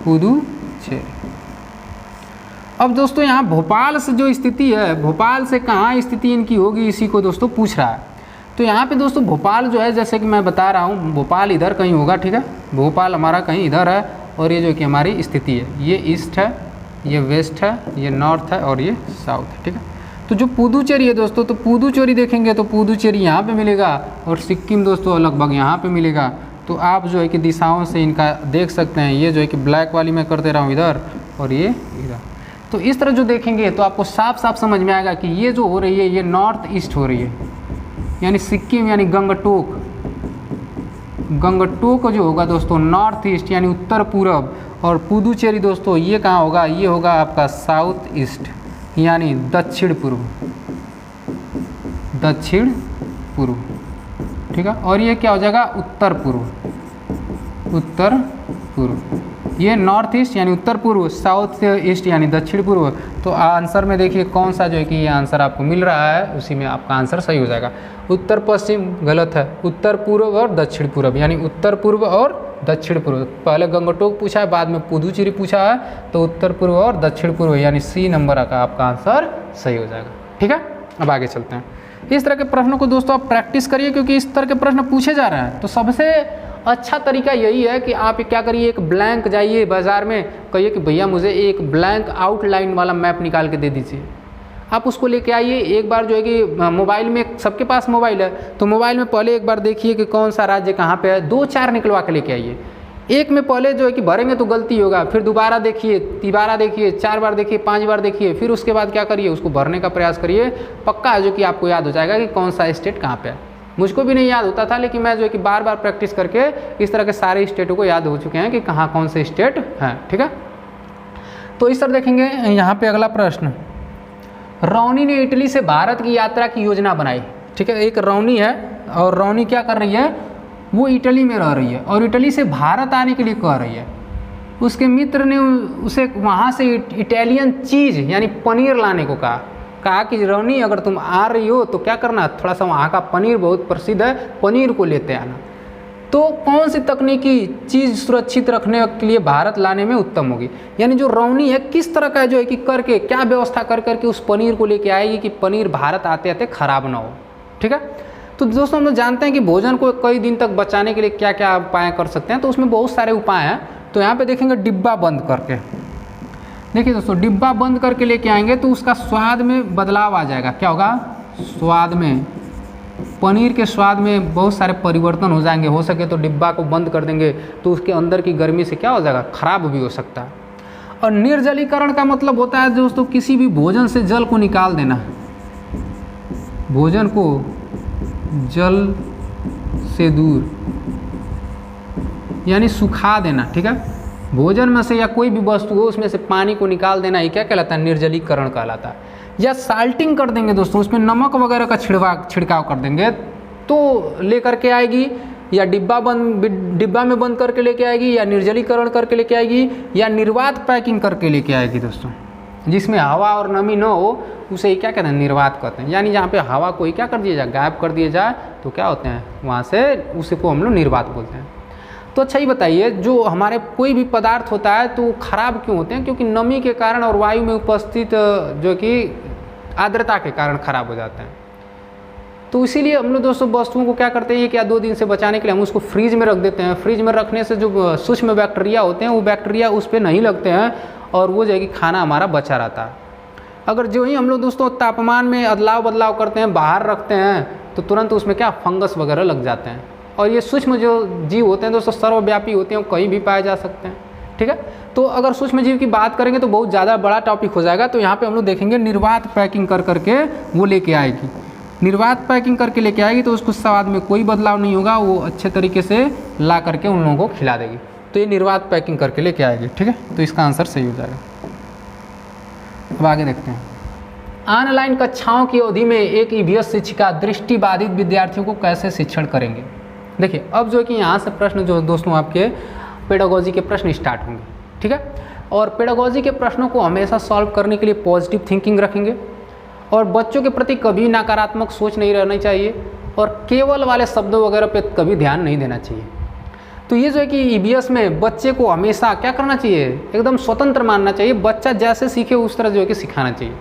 पुदुचेरी। अब दोस्तों यहाँ भोपाल से जो स्थिति है, भोपाल से कहाँ स्थिति इनकी होगी, इसी को दोस्तों पूछ रहा है। तो यहाँ पे दोस्तों भोपाल जो है, जैसे कि मैं बता रहा हूँ, भोपाल इधर कहीं होगा। ठीक है, भोपाल हमारा कहीं इधर है, और ये जो कि हमारी स्थिति है, ये ईस्ट है, ये वेस्ट है, ये नॉर्थ है और ये साउथ है। ठीक है, तो जो पुदुचेरी है दोस्तों, तो पुदुचेरी देखेंगे तो पुदुचेरी यहाँ पे मिलेगा, और सिक्किम दोस्तों लगभग यहाँ पे मिलेगा। तो आप जो है कि दिशाओं से इनका देख सकते हैं, ये जो है कि ब्लैक वाली मैं कर दे रहा हूँ इधर, और ये इधर। तो इस तरह जो देखेंगे तो आपको साफ साफ समझ में आएगा कि ये जो हो रही है, ये नॉर्थ ईस्ट हो रही है। यानी सिक्किम यानी गंगटोक, गंगटोक जो होगा दोस्तों नॉर्थ ईस्ट यानी उत्तर पूरब, और पुदुचेरी दोस्तों ये कहाँ होगा, ये होगा आपका साउथ ईस्ट यानी दक्षिण पूर्व, दक्षिण पूर्व, ठीक है। और ये क्या हो जाएगा, उत्तर पूर्व, उत्तर पूर्व, ये नॉर्थ ईस्ट यानी उत्तर पूर्व, साउथ ईस्ट यानी दक्षिण पूर्व। तो आंसर में देखिए कौन सा जो है कि ये आंसर आपको मिल रहा है, उसी में आपका आंसर सही हो जाएगा। उत्तर पश्चिम गलत है, उत्तर पूर्व और दक्षिण पूर्व, यानी उत्तर पूर्व और दक्षिण पूर्व। पहले गंगटोक पूछा है, बाद में पुदुचेरी पूछा है, तो उत्तर पूर्व और दक्षिण पूर्व यानी सी नंबर का आपका आंसर सही हो जाएगा, ठीक है। अब आगे चलते हैं। इस तरह के प्रश्नों को दोस्तों आप प्रैक्टिस करिए, क्योंकि इस तरह के प्रश्न पूछे जा रहे हैं। तो सबसे अच्छा तरीका यही है कि आप क्या करिए, एक ब्लैंक जाइए बाज़ार में, कहिए कि भैया मुझे एक ब्लैंक आउटलाइन वाला मैप निकाल के दे दीजिए। आप उसको लेके आइए, एक बार जो है कि मोबाइल में, सबके पास मोबाइल है, तो मोबाइल में पहले एक बार देखिए कि कौन सा राज्य कहाँ पे है, 2-4 निकलवा के लेके आइए। एक में पहले जो है कि भरेंगे तो गलती होगा, फिर दोबारा देखिए, 3 देखिए, 4 बार देखिए, 5 बार देखिए, फिर उसके बाद क्या करिए, उसको भरने का प्रयास करिए। पक्का है जो कि आपको याद हो जाएगा कि कौन सा स्टेट कहाँ पे है। मुझको भी नहीं याद होता था, लेकिन मैं जो है कि बार बार प्रैक्टिस करके इस तरह के सारे स्टेटों को याद हो चुके हैं कि कहाँ कौन से स्टेट हैं, ठीक है। तो इस तरह देखेंगे यहाँ पे अगला प्रश्न, रौनी ने इटली से भारत की यात्रा की योजना बनाई, ठीक है। एक रौनी है और रौनी क्या कर रही है, वो इटली में रह रही है और इटली से भारत आने के लिए कह रही है। उसके मित्र ने उसे वहाँ से इटालियन चीज़ यानी पनीर लाने को कहा कि रौनी अगर तुम आ रही हो तो क्या करना, थोड़ा सा वहाँ का पनीर बहुत प्रसिद्ध है, पनीर को लेते आना। तो कौन सी तकनीकी चीज़ सुरक्षित रखने के लिए भारत लाने में उत्तम होगी, यानी जो रौनी है किस तरह का जो है कि करके क्या व्यवस्था कर करके उस पनीर को लेके आएगी कि पनीर भारत आते आते खराब ना हो, ठीक है। तो दोस्तों हम लोग जानते हैं कि भोजन को कई दिन तक बचाने के लिए क्या क्या उपाय कर सकते हैं, तो उसमें बहुत सारे उपाय हैं। तो यहाँ पे देखेंगे डिब्बा बंद करके, देखिए दोस्तों डिब्बा बंद करके लेके आएंगे तो उसका स्वाद में बदलाव आ जाएगा। क्या होगा, स्वाद में, पनीर के स्वाद में बहुत सारे परिवर्तन हो जाएंगे। हो सके तो डिब्बा को बंद कर देंगे तो उसके अंदर की गर्मी से क्या हो जाएगा, खराब भी हो सकता है। और निर्जलीकरण का मतलब होता है दोस्तों किसी भी भोजन से जल को निकाल देना, भोजन को जल से दूर यानी सुखा देना, ठीक है। भोजन में से या कोई भी वस्तु हो उसमें से पानी को निकाल देना, ये क्या कहलाता है, निर्जलीकरण कहलाता है। या साल्टिंग कर देंगे दोस्तों, उसमें नमक वगैरह का छिड़काव कर देंगे तो लेकर के आएगी, या डिब्बा में बंद करके लेके आएगी, या निर्जलीकरण करके लेके आएगी, या निर्वात पैकिंग करके लेके आएगी दोस्तों, जिसमें हवा और नमी न हो उसे ही क्या कहते हैं, निर्वात कहते हैं। यानी जहाँ पे हवा को ही क्या कर दिया जाए, गायब कर दिया जाए तो क्या होते हैं, वहाँ से उसी को हम लोग निर्वात बोलते हैं। तो अच्छा ही बताइए, जो हमारे कोई भी पदार्थ होता है तो खराब क्यों होते हैं, क्योंकि नमी के कारण और वायु में उपस्थित जो कि आर्द्रता के कारण खराब हो जाते हैं। तो इसीलिए हम लोग दोस्तों वस्तुओं को क्या करते हैं कि 2 दिन से बचाने के लिए हम उसको फ्रीज में रख देते हैं। फ्रीज में रखने से जो सूक्ष्म बैक्टीरिया होते हैं वो बैक्टीरिया उस पर नहीं लगते हैं और वो जो है कि खाना हमारा बचा रहता है। अगर जो ही हम लोग दोस्तों तापमान में अदलाव बदलाव करते हैं, बाहर रखते हैं, तो तुरंत उसमें क्या फंगस वगैरह लग जाते हैं। और ये सूक्ष्म जो जीव होते हैं दोस्तों सर्वव्यापी होते हैं, कहीं भी पाए जा सकते हैं, ठीक है। तो अगर सूक्ष्म जीव की बात करेंगे तो बहुत ज़्यादा बड़ा टॉपिक हो जाएगा। तो यहाँ पे हम लोग देखेंगे निर्वात पैकिंग कर करके वो लेके आएगी, निर्वात पैकिंग करके लेके आएगी तो उसको स्वाद में कोई बदलाव नहीं होगा, वो अच्छे तरीके से ला करके उन लोगों को खिला देगी। तो ये निर्वात पैकिंग करके लेके आएगी, ठीक है। तो इसका आंसर सही हो जाएगा। अब आगे देखते हैं, ऑनलाइन कक्षाओं की अवधि में एक ईवीएस शिक्षिका दृष्टिबाधित विद्यार्थियों को कैसे शिक्षण करेंगे। देखिए अब जो है कि यहाँ से प्रश्न जो दोस्तों आपके पेडागोजी के प्रश्न स्टार्ट होंगे, ठीक है। और पेडागोजी के प्रश्नों को हमेशा सॉल्व करने के लिए पॉजिटिव थिंकिंग रखेंगे और बच्चों के प्रति कभी नकारात्मक सोच नहीं रहनी चाहिए और केवल वाले शब्दों वगैरह पे कभी ध्यान नहीं देना चाहिए। तो ये जो है कि ईवीएस में बच्चे को हमेशा क्या करना चाहिए, एकदम स्वतंत्र मानना चाहिए। बच्चा जैसे सीखे उस तरह जो है कि सिखाना चाहिए।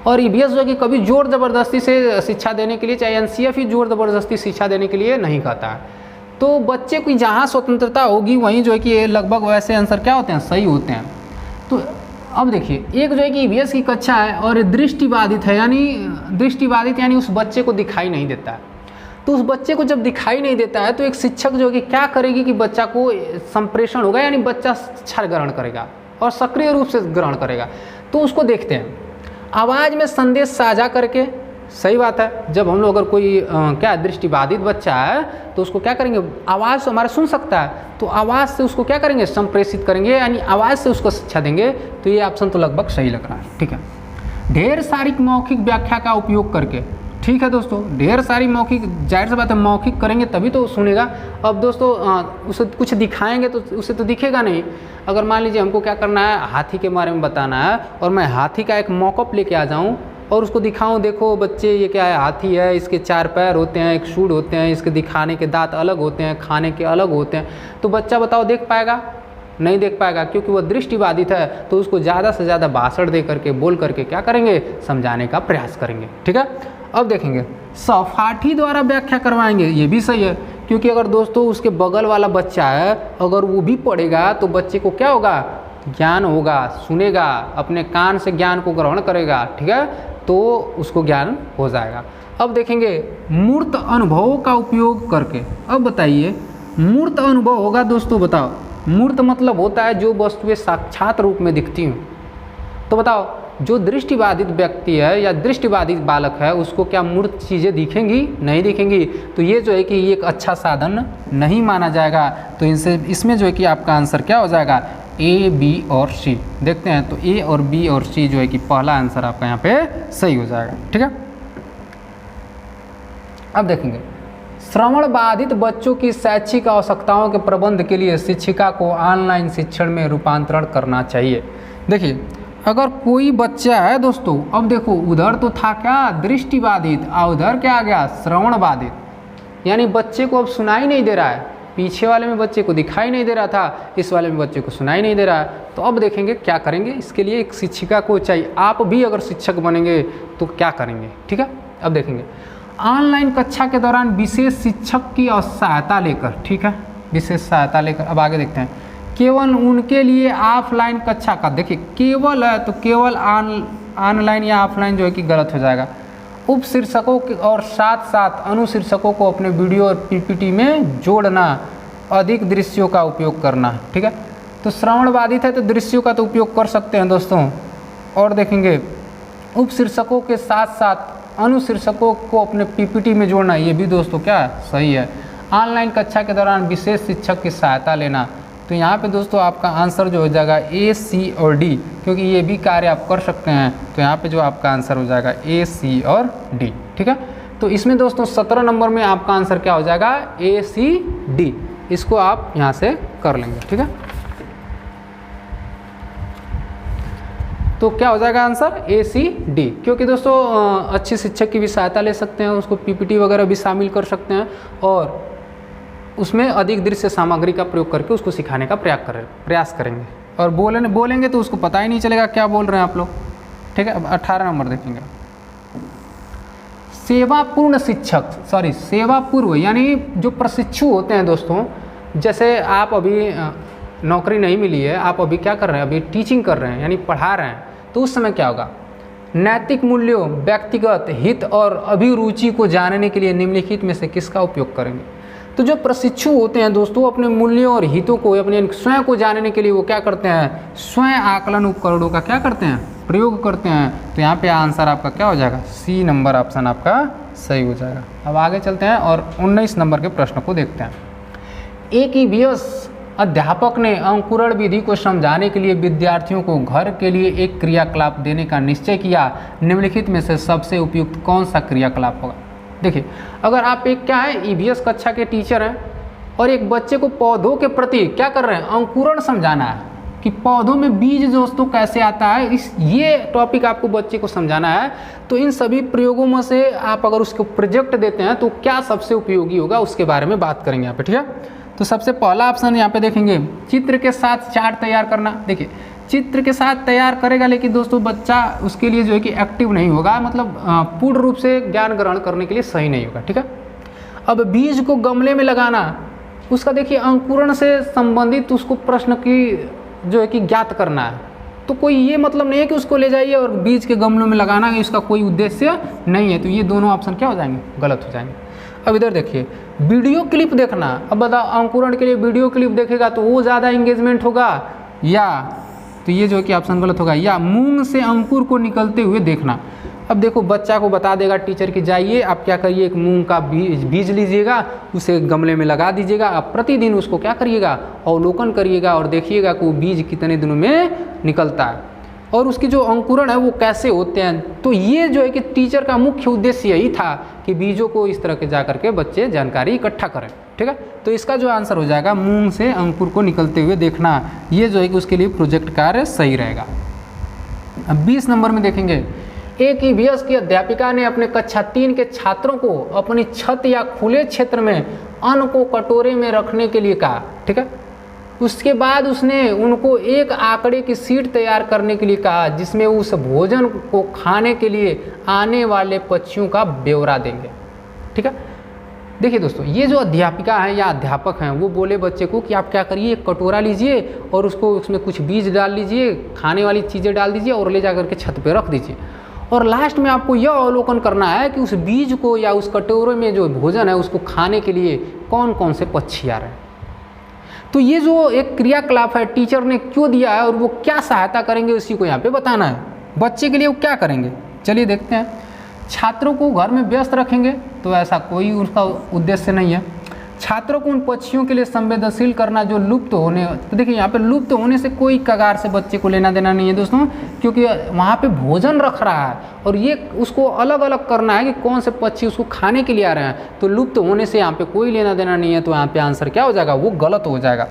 और ईवीएस जो है कि कभी जोर ज़बरदस्ती से शिक्षा देने के लिए, चाहे एनसीएफ ही जोर ज़बरदस्ती शिक्षा देने के लिए नहीं कहता है। तो बच्चे की जहाँ स्वतंत्रता होगी वहीं जो है कि लगभग वैसे आंसर क्या होते हैं, सही होते हैं। तो अब देखिए, एक जो है कि ईवीएस की कक्षा है और दृष्टिबाधित है, यानी दृष्टिबाधित यानी उस बच्चे को दिखाई नहीं देता है। तो उस बच्चे को जब दिखाई नहीं देता है तो एक शिक्षक जो है कि क्या करेगी कि बच्चा को संप्रेषण होगा, यानी बच्चा शिक्षा ग्रहण करेगा और सक्रिय रूप से ग्रहण करेगा। तो उसको देखते हैं, आवाज़ में संदेश साझा करके सही बात है। जब हम लोग अगर कोई क्या दृष्टिबाधित बच्चा है तो उसको क्या करेंगे, आवाज़ हमारा सुन सकता है तो आवाज़ से उसको क्या करेंगे, संप्रेषित करेंगे, यानी आवाज़ से उसको शिक्षा देंगे। तो ये ऑप्शन तो लगभग सही लग रहा है। ठीक है, ढेर सारी मौखिक व्याख्या का उपयोग करके। ठीक है दोस्तों, ढेर सारी मौखिक, जाहिर सी बात है मौखिक करेंगे तभी तो सुनेगा। अब दोस्तों उसे कुछ दिखाएंगे तो उसे तो दिखेगा नहीं। अगर मान लीजिए हमको क्या करना है, हाथी के बारे में बताना है और मैं हाथी का एक मॉकअप लेके आ जाऊं और उसको दिखाऊं, देखो बच्चे ये क्या है, हाथी है, इसके 4 पैर होते हैं, एक सूंड होते हैं, इसके दिखाने के दांत अलग होते हैं, खाने के अलग होते हैं, तो बच्चा बताओ देख पाएगा? नहीं देख पाएगा, क्योंकि वह दृष्टिबाधित है। तो उसको ज़्यादा से ज़्यादा भाषण दे करके, बोल करके क्या करेंगे, समझाने का प्रयास करेंगे। ठीक है, अब देखेंगे सहपाठी द्वारा व्याख्या करवाएंगे, ये भी सही है, क्योंकि अगर दोस्तों उसके बगल वाला बच्चा है अगर वो भी पढ़ेगा तो बच्चे को क्या होगा, ज्ञान होगा, सुनेगा, अपने कान से ज्ञान को ग्रहण करेगा। ठीक है, तो उसको ज्ञान हो जाएगा। अब देखेंगे मूर्त अनुभवों का उपयोग करके। अब बताइए मूर्त अनुभव होगा दोस्तों, बताओ मूर्त मतलब होता है जो वस्तुएं साक्षात रूप में दिखती हूँ। तो बताओ जो दृष्टिबाधित व्यक्ति है या दृष्टिबाधित बालक है उसको क्या मूर्त चीज़ें दिखेंगी? नहीं दिखेंगी। तो ये जो है कि ये एक अच्छा साधन नहीं माना जाएगा। तो इनसे इसमें जो है कि आपका आंसर क्या हो जाएगा, ए, बी और सी। देखते हैं तो ए और बी और सी जो है कि पहला आंसर आपका यहाँ पे सही हो जाएगा। ठीक है, अब देखेंगे श्रवण बाधित बच्चों की शैक्षिक आवश्यकताओं के प्रबंध के लिए शिक्षिका को ऑनलाइन शिक्षण में रूपांतरण करना चाहिए। देखिए अगर कोई बच्चा है दोस्तों, अब देखो उधर तो था क्या दृष्टिबाधित और उधर क्या आ गया श्रवण बाधित, यानी बच्चे को अब सुनाई नहीं दे रहा है। पीछे वाले में बच्चे को दिखाई नहीं दे रहा था, इस वाले में बच्चे को सुनाई नहीं दे रहा है। तो अब देखेंगे क्या करेंगे, इसके लिए एक शिक्षिका को चाहिए। आप भी अगर शिक्षक बनेंगे तो क्या करेंगे? ठीक है, अब देखेंगे ऑनलाइन कक्षा के दौरान विशेष शिक्षक की सहायता लेकर। ठीक है, विशेष सहायता लेकर। अब आगे देखते हैं केवल उनके लिए ऑफलाइन कक्षा का, देखिए केवल है तो केवल ऑनलाइन या ऑफलाइन जो है कि गलत हो जाएगा। उप शीर्षकों और साथ साथ अनुशीर्षकों को अपने वीडियो और पीपीटी में जोड़ना, अधिक दृश्यों का उपयोग करना। ठीक है, तो श्रवण बाधित है तो दृश्यों का तो उपयोग कर सकते हैं दोस्तों। और देखेंगे उप शीर्षकों के साथ साथ अनुशीर्षकों को अपने पीपीटी में जोड़ना, ये भी दोस्तों क्या सही है। ऑनलाइन कक्षा के दौरान विशेष शिक्षक की सहायता लेना, तो यहाँ पे दोस्तों आपका आंसर जो हो जाएगा ए, सी और डी, क्योंकि ये भी कार्य आप कर सकते हैं। तो यहाँ पे जो आपका आंसर हो जाएगा ए, सी और डी। ठीक है, तो इसमें दोस्तों 17 नंबर में आपका आंसर क्या हो जाएगा, ए, सी, डी। इसको आप यहाँ से कर लेंगे। ठीक है, तो क्या हो जाएगा आंसर ए, सी, डी, क्योंकि दोस्तों अच्छी शिक्षक की भी सहायता ले सकते हैं, उसको पीपीटी वगैरह भी शामिल कर सकते हैं और उसमें अधिक दृश्य सामग्री का प्रयोग करके उसको सिखाने का प्रयास करेंगे। और बोलेंगे तो उसको पता ही नहीं चलेगा क्या बोल रहे हैं आप लोग। ठीक है, अब 18 नंबर देखेंगे सेवापूर्ण शिक्षक, सेवा पूर्व, यानी जो प्रशिक्षु होते हैं दोस्तों। जैसे आप अभी नौकरी नहीं मिली है, आप अभी क्या कर रहे हैं, अभी टीचिंग कर रहे हैं यानी पढ़ा रहे हैं, तो उस समय क्या होगा, नैतिक मूल्यों, व्यक्तिगत हित और अभिरुचि को जानने के लिए निम्नलिखित में से किसका उपयोग करेंगे? तो जो प्रशिक्षु होते हैं दोस्तों अपने मूल्यों और हितों को, अपने स्वयं को जानने के लिए वो क्या करते हैं, स्वयं आकलन उपकरणों का क्या करते हैं, प्रयोग करते हैं। तो यहाँ पे आंसर आपका क्या हो जाएगा, सी नंबर ऑप्शन आपका सही हो जाएगा। अब आगे चलते हैं और 19 नंबर के प्रश्न को देखते हैं। एक ईवीएस अध्यापक ने अंकुरण विधि को समझाने के लिए विद्यार्थियों को घर के लिए एक क्रियाकलाप देने का निश्चय किया। निम्नलिखित में से सबसे उपयुक्त कौन सा क्रियाकलाप होगा? देखिए अगर आप एक क्या है ईवीएस कक्षा के टीचर हैं और एक बच्चे को पौधों के प्रति क्या कर रहे हैं, अंकुरण समझाना है कि पौधों में बीज दोस्तों कैसे आता है, ये टॉपिक आपको बच्चे को समझाना है। तो इन सभी प्रयोगों में से आप अगर उसको प्रोजेक्ट देते हैं तो क्या सबसे उपयोगी होगा उसके बारे में बात करेंगे यहाँ पे। ठीक है, तो सबसे पहला ऑप्शन यहाँ पे देखेंगे चित्र के साथ चार्ट तैयार करना। देखिए चित्र के साथ तैयार करेगा लेकिन दोस्तों बच्चा उसके लिए जो है कि एक्टिव नहीं होगा, मतलब पूर्ण रूप से ज्ञान ग्रहण करने के लिए सही नहीं होगा। ठीक है, अब बीज को गमले में लगाना, उसका देखिए अंकुरण से संबंधित उसको प्रश्न की जो है कि ज्ञात करना है। तो कोई ये मतलब नहीं है कि उसको ले जाइए और बीज के गमलों में लगाना है, इसका कोई उद्देश्य नहीं है। तो ये दोनों ऑप्शन क्या हो जाएंगे, गलत हो जाएंगे। अब इधर देखिए वीडियो क्लिप देखना। अब बताओ अंकुरण के लिए वीडियो क्लिप देखेगा तो वो ज़्यादा इंगेजमेंट होगा, या तो ये जो है कि ऑप्शन गलत होगा, या मूंग से अंकुर को निकलते हुए देखना। अब देखो बच्चा को बता देगा टीचर कि जाइए आप क्या करिए, एक मूंग का बीज लीजिएगा, उसे गमले में लगा दीजिएगा, आप प्रतिदिन उसको क्या करिएगा, अवलोकन करिएगा और देखिएगा कि वो बीज कितने दिनों में निकलता है और उसकी जो अंकुरण है वो कैसे होते हैं। तो ये जो है कि टीचर का मुख्य उद्देश्य यही था कि बीजों को इस तरह के जा करके बच्चे जानकारी इकट्ठा करें। ठीक है, तो इसका जो आंसर हो जाएगा मूंग से अंकुर को निकलते हुए देखना, ये जो है कि उसके लिए प्रोजेक्ट कार्य सही रहेगा। अब 20 नंबर में देखेंगे, एक ईवीएस की अध्यापिका ने अपने कक्षा 3 के छात्रों को अपनी छत या खुले क्षेत्र में अन्न को कटोरे में रखने के लिए कहा। ठीक है, उसके बाद उसने उनको एक आंकड़े की शीट तैयार करने के लिए कहा जिसमें उस भोजन को खाने के लिए आने वाले पक्षियों का ब्यौरा देंगे। ठीक है, देखिए दोस्तों, ये जो अध्यापिका है या अध्यापक हैं वो बोले बच्चे को कि आप क्या करिए, एक कटोरा लीजिए और उसको उसमें कुछ बीज डाल लीजिए, खाने वाली चीज़ें डाल दीजिए और ले जा करके छत पे रख दीजिए और लास्ट में आपको यह अवलोकन करना है कि उस बीज को या उस कटोरे में जो भोजन है उसको खाने के लिए कौन कौन से पक्षी आ रहे हैं। तो ये जो एक क्रियाकलाप है टीचर ने क्यों दिया है और वो क्या सहायता करेंगे उसी को यहाँ पे बताना है। बच्चे के लिए वो क्या करेंगे, चलिए देखते हैं। छात्रों को घर में व्यस्त रखेंगे, तो ऐसा कोई उसका उद्देश्य नहीं है। छात्रों को उन पक्षियों के लिए संवेदनशील करना जो लुप्त होने, तो देखिए यहाँ पे लुप्त होने से कोई कगार से बच्चे को लेना देना नहीं है दोस्तों, क्योंकि वहाँ पे भोजन रख रहा है और ये उसको अलग अलग करना है कि कौन से पक्षी उसको खाने के लिए आ रहे हैं। तो लुप्त होने से यहाँ पे कोई लेना देना नहीं है, तो यहाँ पे आंसर क्या हो जाएगा, वो गलत हो जाएगा।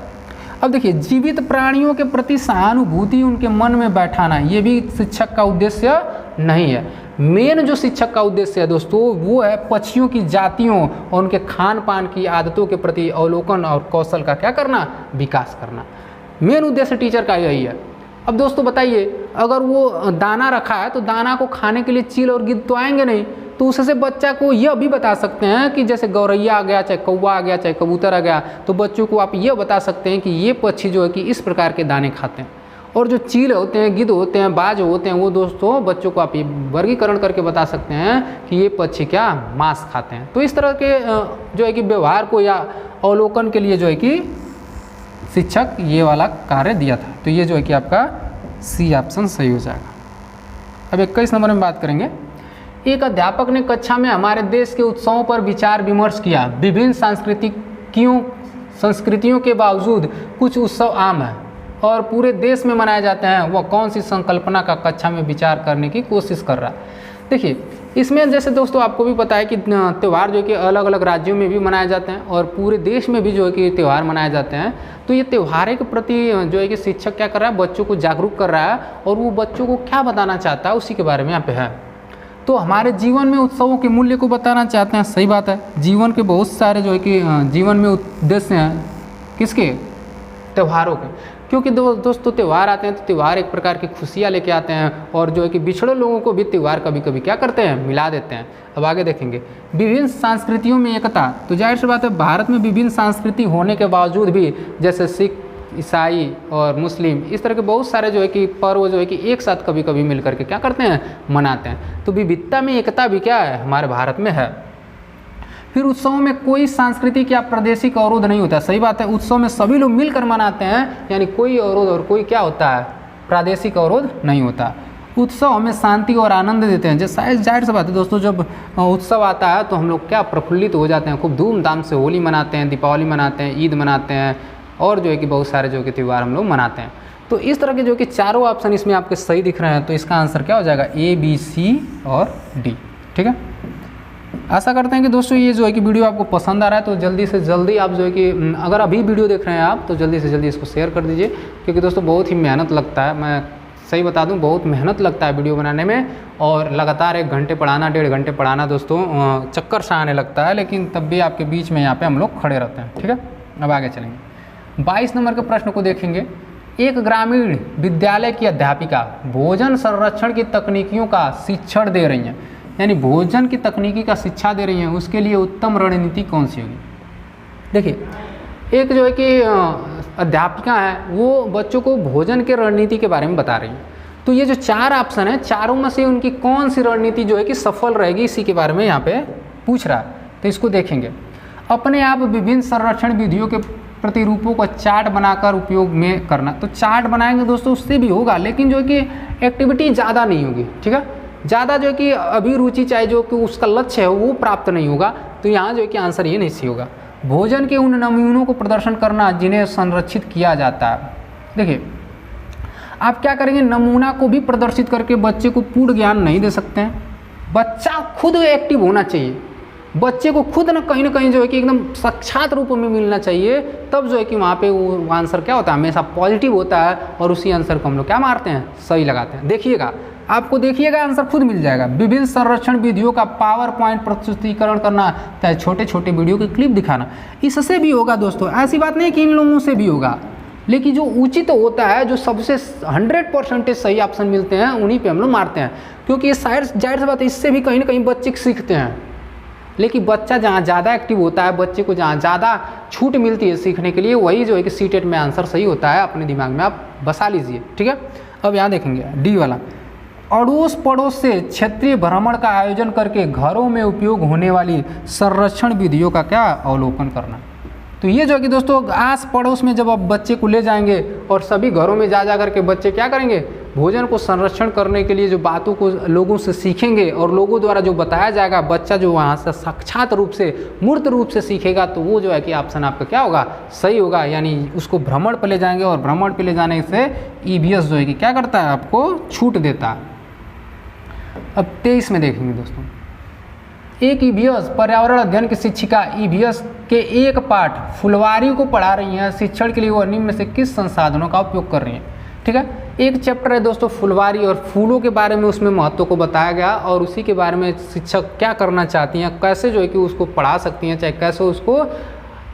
अब देखिए, जीवित प्राणियों के प्रति सहानुभूति उनके मन में बैठाना, ये भी शिक्षक का उद्देश्य नहीं है। मेन जो शिक्षक का उद्देश्य है दोस्तों वो है पक्षियों की जातियों और उनके खान पान की आदतों के प्रति अवलोकन और कौशल का क्या करना, विकास करना। मेन उद्देश्य टीचर का यही है। अब दोस्तों बताइए, अगर वो दाना रखा है तो दाना को खाने के लिए चील और गिद्ध तो आएंगे नहीं, तो उससे बच्चा को यह भी बता सकते हैं कि जैसे गौरैया आ गया, चाहे कौवा आ गया, चाहे कबूतर आ गया, तो बच्चों को आप यह बता सकते हैं कि ये पक्षी जो है कि इस प्रकार के दाने खाते हैं। और जो चील होते हैं, गिद्ध होते हैं, बाज होते हैं, वो दोस्तों बच्चों को आप ये वर्गीकरण करके बता सकते हैं कि ये पक्षी क्या मांस खाते हैं। तो इस तरह के जो है कि व्यवहार को या अवलोकन के लिए जो है कि शिक्षक ये वाला कार्य दिया था। तो ये जो है कि आपका सी ऑप्शन सही हो जाएगा। अब 21 नंबर में बात करेंगे। एक अध्यापक ने कक्षा में हमारे देश के उत्सवों पर विचार विमर्श किया। विभिन्न संस्कृतियों के बावजूद कुछ उत्सव आम हैं और पूरे देश में मनाए जाते हैं, वह कौन सी संकल्पना का कक्षा में विचार करने की कोशिश कर रहा है। देखिए, इसमें जैसे दोस्तों आपको भी पता है कि त्यौहार जो है कि अलग अलग राज्यों में भी मनाए जाते हैं और पूरे देश में भी जो है कि त्यौहार मनाए जाते हैं। तो ये त्यौहार के प्रति जो है कि शिक्षक क्या कर रहा है, बच्चों को जागरूक कर रहा है और वो बच्चों को क्या बताना चाहता है उसी के बारे में यहाँ पे है। तो हमारे जीवन में उत्सवों के मूल्य को बताना चाहते हैं, सही बात है। जीवन के बहुत सारे जो है कि जीवन में उद्देश्य हैं किसके, त्यौहारों के, क्योंकि दोस्तों त्यौहार आते हैं तो त्यौहार एक प्रकार की खुशियाँ लेके आते हैं और जो है कि बिछड़े लोगों को भी त्यौहार कभी कभी क्या करते हैं, मिला देते हैं। अब आगे देखेंगे, विभिन्न संस्कृतियों में एकता। तो जाहिर सी बात है भारत में विभिन्न संस्कृति होने के बावजूद भी जैसे सिख, ईसाई और मुस्लिम, इस तरह के बहुत सारे जो है कि पर्व जो है कि एक साथ कभी कभी मिल करके क्या करते हैं, मनाते हैं। तो विविधता में एकता भी क्या है, हमारे भारत में है। फिर उत्सवों में कोई सांस्कृतिक या प्रादेशिक अवरोध नहीं होता, सही बात है। उत्सव में सभी लोग मिलकर मनाते हैं, यानी कोई अवरोध और कोई क्या होता है, प्रादेशिक अवरोध नहीं होता। उत्सव हमें शांति और आनंद देते हैं। जैसे जाहिर सी बात है दोस्तों, जब उत्सव आता है तो हम लोग क्या प्रफुल्लित हो जाते हैं, खूब धूमधाम से होली मनाते हैं, दीपावली मनाते हैं, ईद मनाते हैं और जो है कि बहुत सारे जो कि त्यौहार हम लोग मनाते हैं। तो इस तरह के जो कि चारों ऑप्शन इसमें आपके सही दिख रहे हैं, तो इसका आंसर क्या हो जाएगा, ए, बी, सी और डी। ठीक है, आशा करते हैं कि दोस्तों ये जो है कि वीडियो आपको पसंद आ रहा है, तो जल्दी से जल्दी आप जो है कि अगर अभी वीडियो देख रहे हैं आप तो जल्दी से जल्दी इसको शेयर कर दीजिए, क्योंकि दोस्तों बहुत ही मेहनत लगता है। मैं सही बता दूं, बहुत मेहनत लगता है वीडियो बनाने में और लगातार 1 घंटे पढ़ाना, 1.5 घंटे पढ़ाना दोस्तों, चक्कर सा आने लगता है, लेकिन तब भी आपके बीच में यहाँ पर हम लोग खड़े रहते हैं। ठीक है, अब आगे चलेंगे। 22 नंबर के प्रश्न को देखेंगे। एक ग्रामीण विद्यालय की अध्यापिका भोजन संरक्षण की तकनीकियों का शिक्षण दे रही हैं, यानी भोजन की तकनीकी का शिक्षा दे रही हैं, उसके लिए उत्तम रणनीति कौन सी होगी। देखिए, एक जो है कि अध्यापिका है वो बच्चों को भोजन के रणनीति के बारे में बता रही हैं। तो ये जो 4 ऑप्शन है, चारों में से उनकी कौन सी रणनीति जो है कि सफल रहेगी, इसी के बारे में यहाँ पे पूछ रहा है। तो इसको देखेंगे। अपने आप विभिन्न संरक्षण विधियों के प्रतिरूपों का चार्ट बनाकर उपयोग में करना। तो चार्ट बनाएंगे दोस्तों, उससे भी होगा, लेकिन जो है कि एक्टिविटी ज़्यादा नहीं होगी। ठीक है, ज़्यादा जो है कि अभिरुचि चाहे जो कि उसका लक्ष्य है वो प्राप्त नहीं होगा, तो यहाँ जो है कि आंसर ये नहीं सही होगा। भोजन के उन नमूनों को प्रदर्शन करना जिन्हें संरक्षित किया जाता है। देखिए आप क्या करेंगे, नमूना को भी प्रदर्शित करके बच्चे को पूर्ण ज्ञान नहीं दे सकते हैं। बच्चा खुद एक्टिव होना चाहिए, बच्चे को खुद ना कहीं जो है कि एकदम साक्षात रूप में मिलना चाहिए, तब जो है कि वहाँ पे वो आंसर क्या होता है, हमेशा पॉजिटिव होता है और उसी आंसर को हम लोग क्या मारते हैं, सही लगाते हैं। देखिएगा, आपको देखिएगा आंसर खुद मिल जाएगा। विभिन्न संरक्षण विधियों का पावर पॉइंट प्रस्तुतिकरण करना, चाहे छोटे छोटे वीडियो के क्लिप दिखाना, इससे भी होगा दोस्तों। ऐसी बात नहीं कि इन लोगों से भी होगा, लेकिन जो उचित होता है, जो सबसे 100% सही ऑप्शन मिलते हैं, उन्हीं पे हम लोग मारते हैं, क्योंकि ये जाहिर सी बात है, इससे भी कहीं ना कहीं बच्चे सीखते हैं। लेकिन बच्चा जहाँ ज़्यादा एक्टिव होता है, बच्चे को जहाँ ज़्यादा छूट मिलती है सीखने के लिए, वही जो है कि सीटेट में आंसर सही होता है। अपने दिमाग में आप बसा लीजिए, ठीक है। अब यहाँ देखेंगे डी वाला, अड़ोस पड़ोस से क्षेत्रीय भ्रमण का आयोजन करके घरों में उपयोग होने वाली संरक्षण विधियों का क्या अवलोकन करना। तो ये जो है कि दोस्तों आस पड़ोस में जब आप बच्चे को ले जाएंगे और सभी घरों में जा करके बच्चे क्या करेंगे, भोजन को संरक्षण करने के लिए जो बातों को लोगों से सीखेंगे और लोगों द्वारा जो बताया जाएगा, बच्चा जो वहाँ से साक्षात रूप से मूर्त रूप से सीखेगा, तो वो जो है कि ऑप्शन आपका क्या होगा, सही होगा। यानी उसको भ्रमण पर ले जाएंगे और भ्रमण पर ले जाने से EVS जो है कि क्या करता है, आपको छूट देता है। अब 23 में देखेंगे दोस्तों, एक EVS पर्यावरण अध्ययन की शिक्षिका EVS के एक पाठ फुलवारी को पढ़ा रही हैं। शिक्षण के लिए वो निम्न में से किस संसाधनों का उपयोग कर रही हैं। ठीक है, एक चैप्टर है दोस्तों फुलवारी, और फूलों के बारे में उसमें महत्व को बताया गया, और उसी के बारे में शिक्षक क्या करना चाहती हैं, कैसे जो है कि उसको पढ़ा सकती हैं, चाहे कैसे उसको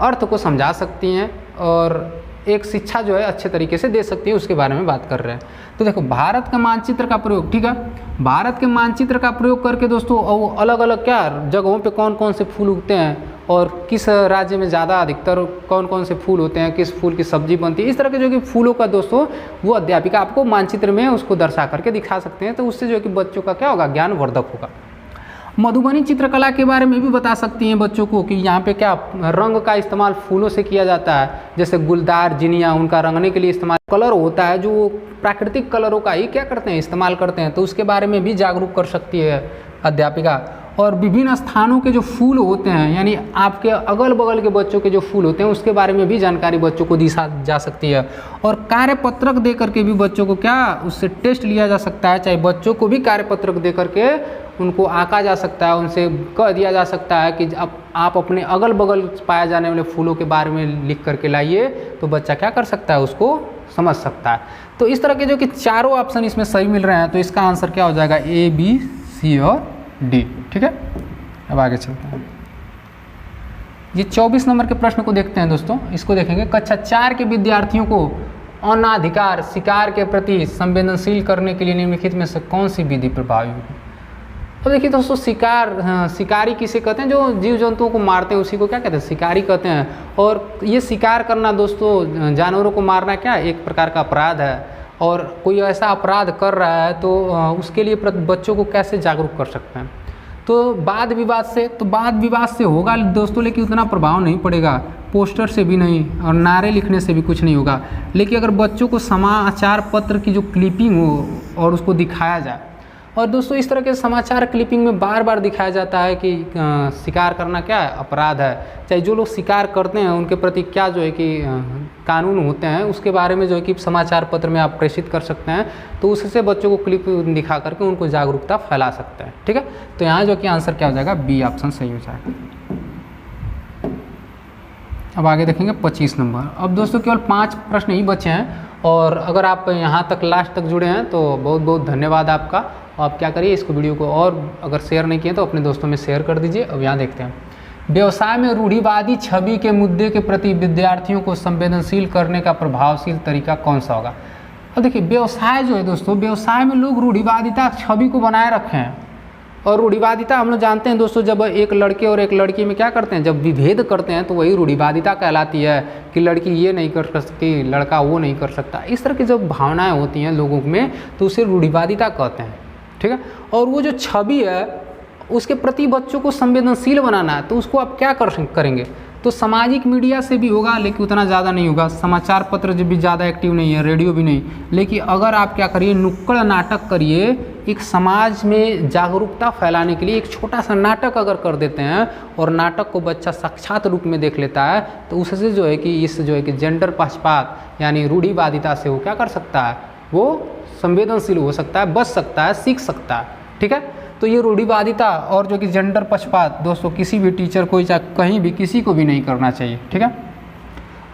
अर्थ को समझा सकती हैं और एक शिक्षा जो है अच्छे तरीके से दे सकती है, उसके बारे में बात कर रहे हैं। तो देखो भारत के मानचित्र का प्रयोग, ठीक है, भारत के मानचित्र का प्रयोग करके दोस्तों वो अलग अलग क्या जगहों पे कौन कौन से फूल उगते हैं और किस राज्य में ज़्यादा अधिकतर कौन कौन से फूल होते हैं, किस फूल की सब्जी बनती है, इस तरह के जो कि फूलों का दोस्तों वो अध्यापिका आपको मानचित्र में उसको दर्शा करके दिखा सकते हैं। तो उससे जो है कि बच्चों का क्या होगा, ज्ञानवर्धक होगा। मधुबनी चित्रकला के बारे में भी बता सकती हैं बच्चों को कि यहाँ पे क्या रंग का इस्तेमाल फूलों से किया जाता है, जैसे गुलदार जिनिया उनका रंगने के लिए इस्तेमाल कलर होता है, जो प्राकृतिक कलरों का ही क्या करते हैं, इस्तेमाल करते हैं। तो उसके बारे में भी जागरूक कर सकती है अध्यापिका। और विभिन्न स्थानों के जो फूल होते हैं, यानी आपके अगल बगल के बच्चों के जो फूल होते हैं, उसके बारे में भी जानकारी बच्चों को दी जा सकती है। और कार्यपत्रक दे करके भी बच्चों को क्या उससे टेस्ट लिया जा सकता है, चाहे बच्चों को भी कार्यपत्रक दे करके उनको आंका जा सकता है, उनसे कह दिया जा सकता है कि अब आप अपने अगल बगल पाए जाने वाले फूलों के बारे में लिख करके लाइए, तो बच्चा क्या कर सकता है, उसको समझ सकता है। तो इस तरह के जो कि चारों ऑप्शन इसमें सही मिल रहे हैं, तो इसका आंसर क्या हो जाएगा, A, B, C और D। ठीक है, अब आगे चलते हैं। ये 24 नंबर के प्रश्न को देखते हैं दोस्तों। इसको देखेंगे, कक्षा 4 के विद्यार्थियों को अनाधिकार शिकार के प्रति संवेदनशील करने के लिए निम्नलिखित में से कौन सी विधि प्रभावी होगी। तो देखिए दोस्तों, शिकारी किसे कहते हैं, जो जीव जंतुओं को मारते हैं उसी को क्या कहते हैं, शिकारी कहते हैं। और ये शिकार करना दोस्तों, जानवरों को मारना क्या एक प्रकार का अपराध है, और कोई ऐसा अपराध कर रहा है तो उसके लिए बच्चों को कैसे जागरूक कर सकते हैं। तो वाद विवाद से होगा दोस्तों, लेकिन उतना प्रभाव नहीं पड़ेगा, पोस्टर से भी नहीं और नारे लिखने से भी कुछ नहीं होगा। लेकिन अगर बच्चों को समाचार पत्र की जो क्लिपिंग हो और उसको दिखाया जाए, और दोस्तों इस तरह के समाचार क्लिपिंग में बार बार दिखाया जाता है कि शिकार करना क्या है, अपराध है, चाहे जो लोग शिकार करते हैं उनके प्रति क्या जो है कि कानून होते हैं, उसके बारे में जो है कि समाचार पत्र में आप प्रेषित कर सकते हैं। तो उससे बच्चों को क्लिप दिखा करके उनको जागरूकता फैला सकते हैं। ठीक है, तो यहाँ जो कि आंसर क्या हो जाएगा, B ऑप्शन सही हो जाएगा। अब आगे देखेंगे 25 नंबर। अब दोस्तों केवल 5 प्रश्न ही बचे हैं, और अगर आप यहाँ तक लास्ट तक जुड़े हैं तो बहुत बहुत धन्यवाद आपका। आप क्या करिए, इसको वीडियो को और अगर शेयर नहीं किए तो अपने दोस्तों में शेयर कर दीजिए। अब यहाँ देखते हैं, व्यवसाय में रूढ़िवादी छवि के मुद्दे के प्रति विद्यार्थियों को संवेदनशील करने का प्रभावशील तरीका कौन सा होगा। अब देखिए व्यवसाय जो है दोस्तों, व्यवसाय में लोग रूढ़िवादिता छवि को बनाए रखे हैं, और रूढ़िवादिता हम लोग जानते हैं दोस्तों, जब एक लड़के और एक लड़की में क्या करते हैं, जब विभेद करते हैं तो वही रूढ़िवादिता कहलाती है कि लड़की ये नहीं कर सकती, लड़का वो नहीं कर सकता। इस तरह की जब भावनाएं होती हैं लोगों में तो उसे रूढ़िवादिता कहते हैं। ठीक है, और वो जो छवि है उसके प्रति बच्चों को संवेदनशील बनाना है, तो उसको आप क्या करेंगे, तो सामाजिक मीडिया से भी होगा, लेकिन उतना ज़्यादा नहीं होगा। समाचार पत्र जब भी ज़्यादा एक्टिव नहीं है, रेडियो भी नहीं, लेकिन अगर आप क्या करिए, नुक्कड़ नाटक करिए, एक समाज में जागरूकता फैलाने के लिए एक छोटा सा नाटक अगर कर देते हैं और नाटक को बच्चा साक्षात रूप में देख लेता है तो उससे जो है कि इस जो है कि जेंडर पक्षपात यानी रूढ़िवादिता से वो क्या कर सकता है, वो संवेदनशील हो सकता है, बच सकता है, सीख सकता है। ठीक है, तो ये रूढ़िवादिता और जो कि जेंडर पक्षपात दोस्तों किसी भी टीचर को या कहीं भी किसी को भी नहीं करना चाहिए। ठीक है,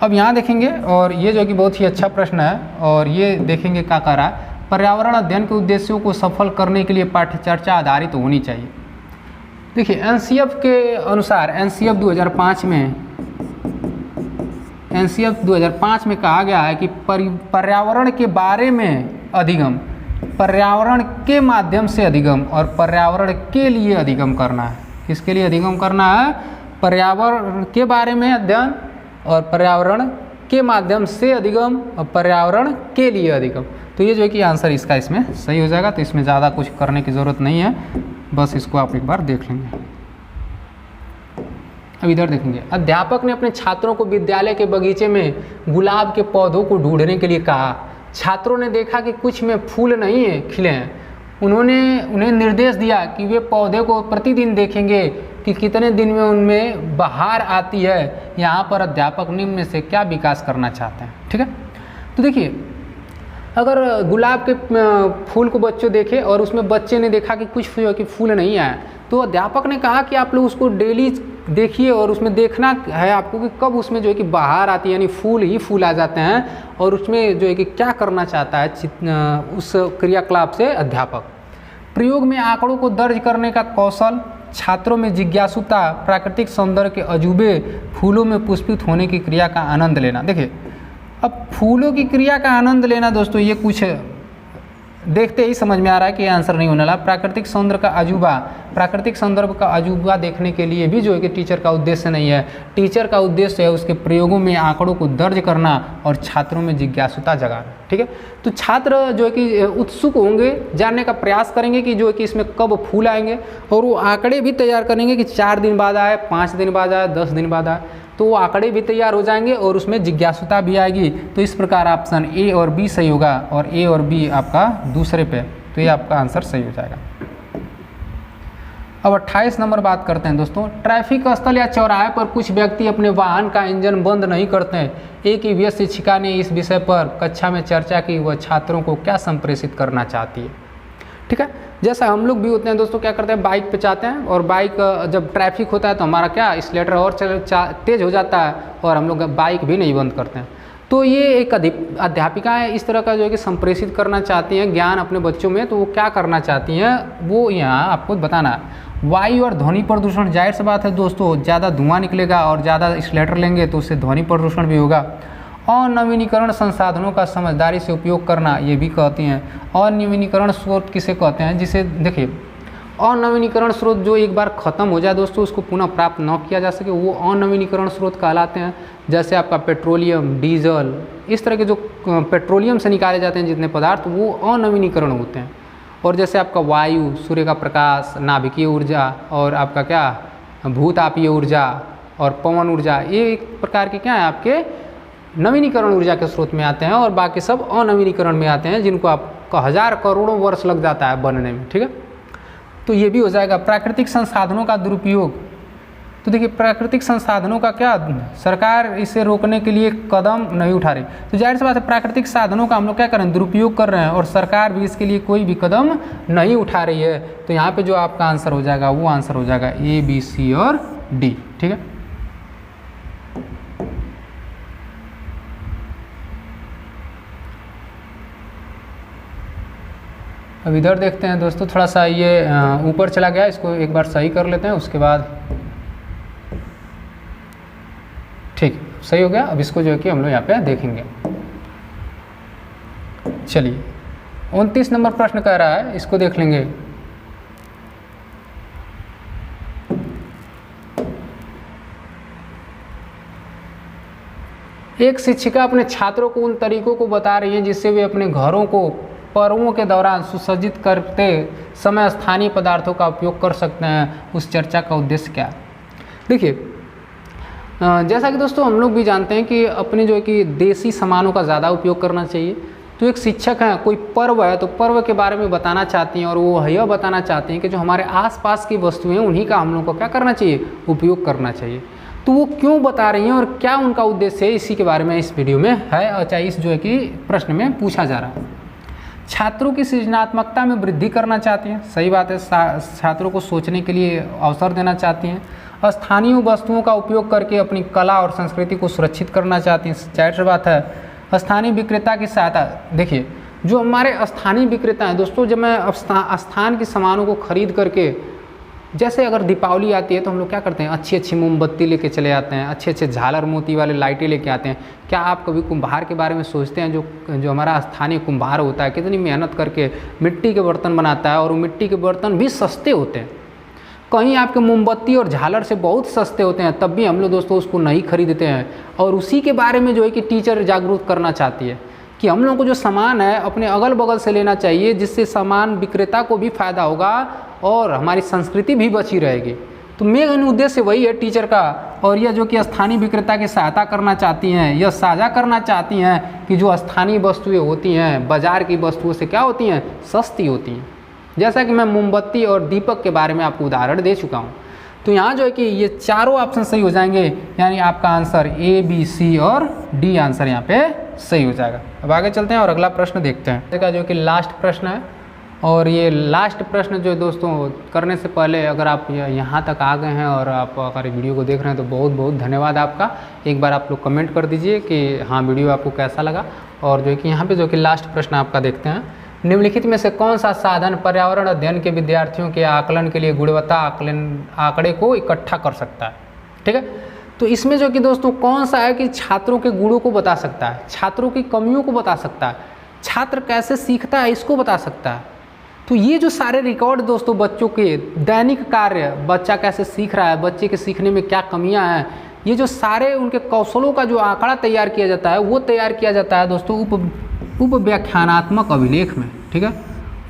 अब यहाँ देखेंगे और ये जो कि बहुत ही अच्छा प्रश्न है और ये देखेंगे क्या कर रहा है, पर्यावरण अध्ययन के उद्देश्यों को सफल करने के लिए पाठ्य चर्चा आधारित होनी चाहिए। देखिए एनसीएफ के अनुसार एनसीएफ 2005 में कहा गया है कि पर्यावरण के बारे में अधिगम, पर्यावरण के माध्यम से अधिगम और पर्यावरण के लिए अधिगम करना है। किसके लिए अधिगम करना है? पर्यावरण के बारे में अध्ययन और पर्यावरण के माध्यम से अधिगम और पर्यावरण के लिए अधिगम। तो ये जो है कि आंसर इसका इसमें सही हो जाएगा। तो इसमें ज़्यादा कुछ करने की ज़रूरत नहीं है, बस इसको आप एक बार देख लेंगे। अब इधर देखेंगे, अध्यापक ने अपने छात्रों को विद्यालय के बगीचे में गुलाब के पौधों को ढूंढने के लिए कहा। छात्रों ने देखा कि कुछ में फूल नहीं है खिले हैं। उन्होंने उन्हें निर्देश दिया कि वे पौधे को प्रतिदिन देखेंगे कि कितने दिन में उनमें बहार आती है। यहाँ पर अध्यापक निम्न में से क्या विकास करना चाहते हैं। ठीक है, तो देखिए अगर गुलाब के फूल को बच्चों देखे और उसमें बच्चे ने देखा कि कुछ कि फूल नहीं आए, तो अध्यापक ने कहा कि आप लोग उसको डेली देखिए और उसमें देखना है आपको कि कब उसमें जो है कि बहार आती है, यानी फूल ही फूल आ जाते हैं। और उसमें जो है कि क्या करना चाहता है उस क्रियाकलाप से अध्यापक। प्रयोग में आंकड़ों को दर्ज करने का कौशल, छात्रों में जिज्ञासुता, प्राकृतिक सौंदर्य के अजूबे, फूलों में पुष्पित होने की क्रिया का आनंद लेना। देखिए अब फूलों की क्रिया का आनंद लेना दोस्तों, ये कुछ देखते ही समझ में आ रहा है कि ये आंसर नहीं होने वाला। प्राकृतिक सौंदर्य का अजूबा, प्राकृतिक सौंदर्य का अजूबा देखने के लिए भी जो है कि टीचर का उद्देश्य नहीं है। टीचर का उद्देश्य है उसके प्रयोगों में आंकड़ों को दर्ज करना और छात्रों में जिज्ञासुता जगाना। ठीक है, तो छात्र जो है कि उत्सुक होंगे, जानने का प्रयास करेंगे कि जो है कि इसमें कब फूल आएंगे, और वो आंकड़े भी तैयार करेंगे कि 4 दिन बाद आए, 5 दिन बाद आए, 10 दिन बाद आए। तो वो आंकड़े भी तैयार हो जाएंगे और उसमें जिज्ञासुता भी आएगी। तो इस प्रकार ऑप्शन ए और बी सही होगा और ए और बी आपका दूसरे पे, तो ये आपका आंसर सही हो जाएगा। अब 28 नंबर बात करते हैं दोस्तों। ट्रैफिक स्थल या चौराहे पर कुछ व्यक्ति अपने वाहन का इंजन बंद नहीं करते हैं। एक ईवीएस शिक्षिका ने इस विषय पर कक्षा में चर्चा की, वह छात्रों को क्या संप्रेषित करना चाहती है। ठीक है, जैसा हम लोग भी होते हैं दोस्तों, क्या करते हैं, बाइक पे जाते हैं और बाइक जब ट्रैफिक होता है तो हमारा क्या एक्सीलरेटर और तेज़ हो जाता है और हम लोग बाइक भी नहीं बंद करते हैं। तो ये एक अध्यापिकाएँ इस तरह का जो है कि संप्रेषित करना चाहती हैं ज्ञान अपने बच्चों में। तो वो क्या करना चाहती हैं वो यहाँ आपको बताना है। वायु और ध्वनि प्रदूषण, जाहिर सी बात है दोस्तों, ज़्यादा धुआं निकलेगा और ज़्यादा एक्सीलरेटर लेंगे तो उससे ध्वनि प्रदूषण भी होगा। अनवीनीकरण संसाधनों का समझदारी से उपयोग करना, ये भी कहती हैं। अनवीनीकरण स्रोत किसे कहते हैं, जिसे देखिए अनवीनीकरण स्रोत जो एक बार ख़त्म हो जाए दोस्तों, उसको पुनः प्राप्त न किया जा सके, वो अनवीनीकरण स्रोत कहलाते हैं। जैसे आपका पेट्रोलियम, डीजल, इस तरह के जो पेट्रोलियम से निकाले जाते हैं जितने पदार्थ, वो अनवीनीकरण होते हैं। और जैसे आपका वायु, सूर्य का प्रकाश, नाभिकीय ऊर्जा और आपका क्या भूतापीय ऊर्जा और पवन ऊर्जा, ये एक प्रकार के क्या है आपके नवीनीकरण ऊर्जा के स्रोत में आते हैं। और बाकी सब अनवीनीकरण में आते हैं जिनको आपका 1000 करोड़ों वर्ष लग जाता है बनने में। ठीक है, तो ये भी हो जाएगा। प्राकृतिक संसाधनों का दुरुपयोग, तो देखिए प्राकृतिक संसाधनों का क्या, सरकार इसे रोकने के लिए कदम नहीं उठा रही। तो जाहिर सी बात है प्राकृतिक साधनों का हम लोग क्या कर रहे हैं, दुरुपयोग कर रहे हैं और सरकार भी इसके लिए कोई भी कदम नहीं उठा रही है। तो यहाँ पे जो आपका आंसर हो जाएगा वो आंसर हो जाएगा ए, बी, सी और डी। ठीक है, अब इधर देखते हैं दोस्तों, थोड़ा सा ये ऊपर चला गया, इसको एक बार सही कर लेते हैं, उसके बाद ठीक सही हो गया। अब इसको जो है कि हम लोग यहाँ पे देखेंगे। चलिए 29 नंबर प्रश्न कह रहा है, इसको देख लेंगे। एक शिक्षिका अपने छात्रों को उन तरीकों को बता रही है जिससे वे अपने घरों को पर्वों के दौरान सुसज्जित करते समय स्थानीय पदार्थों का उपयोग कर सकते हैं। उस चर्चा का उद्देश्य क्या है। देखिए जैसा कि दोस्तों हम लोग भी जानते हैं कि अपने जो है कि देसी सामानों का ज़्यादा उपयोग करना चाहिए। तो एक शिक्षक हैं, कोई पर्व है तो पर्व के बारे में बताना चाहती हैं और वो यह बताना चाहते हैं कि जो हमारे आसपास की वस्तुएं उन्हीं का हम लोग को क्या करना चाहिए, उपयोग करना चाहिए। तो वो क्यों बता रही हैं और क्या उनका उद्देश्य है, इसी के बारे में इस वीडियो में है और चाहे इस जो है कि प्रश्न में पूछा जा रहा है। छात्रों की सृजनात्मकता में वृद्धि करना चाहती हैं, सही बात है, छात्रों को सोचने के लिए अवसर देना चाहती हैं। स्थानीय वस्तुओं का उपयोग करके अपनी कला और संस्कृति को सुरक्षित करना चाहती हैं, जाहिर सी बात है। स्थानीय विक्रेता की सहायता, देखिए जो हमारे स्थानीय विक्रेता हैं दोस्तों, जब मैं स्थान के सामानों को खरीद करके, जैसे अगर दीपावली आती है तो हम लोग क्या करते हैं, अच्छी अच्छी मोमबत्ती लेके चले आते हैं, अच्छे अच्छे झालर मोती वाले लाइटें लेके आते हैं। क्या आप कभी कुम्हार के बारे में सोचते हैं, जो हमारा स्थानीय कुम्हार होता है कितनी मेहनत करके मिट्टी के बर्तन बनाता है और वो मिट्टी के बर्तन भी सस्ते होते हैं। कहीं आपके मोमबत्ती और झालर से बहुत सस्ते होते हैं, तब भी हम लोग दोस्तों उसको नहीं खरीदते हैं। और उसी के बारे में जो है कि टीचर जागरूक करना चाहती है कि हम लोगों को जो सामान है अपने अगल बगल से लेना चाहिए, जिससे सामान विक्रेता को भी फायदा होगा और हमारी संस्कृति भी बची रहेगी। तो मेन उद्देश्य वही है टीचर का। और यह जो कि स्थानीय विक्रेता की सहायता करना चाहती हैं, यह साझा करना चाहती हैं कि जो स्थानीय वस्तुएं होती हैं बाज़ार की वस्तुओं से क्या होती हैं, सस्ती होती हैं। जैसा कि मैं मोमबत्ती और दीपक के बारे में आपको उदाहरण दे चुका हूँ। तो यहाँ जो है कि ये चारों ऑप्शन सही हो जाएंगे, यानी आपका आंसर ए, बी, सी और डी आंसर यहाँ पे सही हो जाएगा। अब आगे चलते हैं और अगला प्रश्न देखते हैं। इसका जो कि लास्ट प्रश्न है, और ये लास्ट प्रश्न जो दोस्तों करने से पहले अगर आप यहाँ तक आ गए हैं और आप अगर वीडियो को देख रहे हैं तो बहुत बहुत धन्यवाद आपका। एक बार आप लोग कमेंट कर दीजिए कि हाँ वीडियो आपको कैसा लगा। और जो है कि यहाँ पे जो कि लास्ट प्रश्न आपका देखते हैं, निम्नलिखित में से कौन सा साधन पर्यावरण अध्ययन के विद्यार्थियों के आकलन के लिए गुणवत्ता आंकड़े को इकट्ठा कर सकता है। ठीक है, तो इसमें जो कि दोस्तों कौन सा है कि छात्रों के गुणों को बता सकता है, छात्रों की कमियों को बता सकता है, छात्र कैसे सीखता है इसको बता सकता है। तो ये जो सारे रिकॉर्ड दोस्तों बच्चों के दैनिक कार्य, बच्चा कैसे सीख रहा है, बच्चे के सीखने में क्या कमियां हैं, ये जो सारे उनके कौशलों का जो आंकड़ा तैयार किया जाता है वो तैयार किया जाता है दोस्तों उप व्याख्यानात्मक अभिलेख में। ठीक है,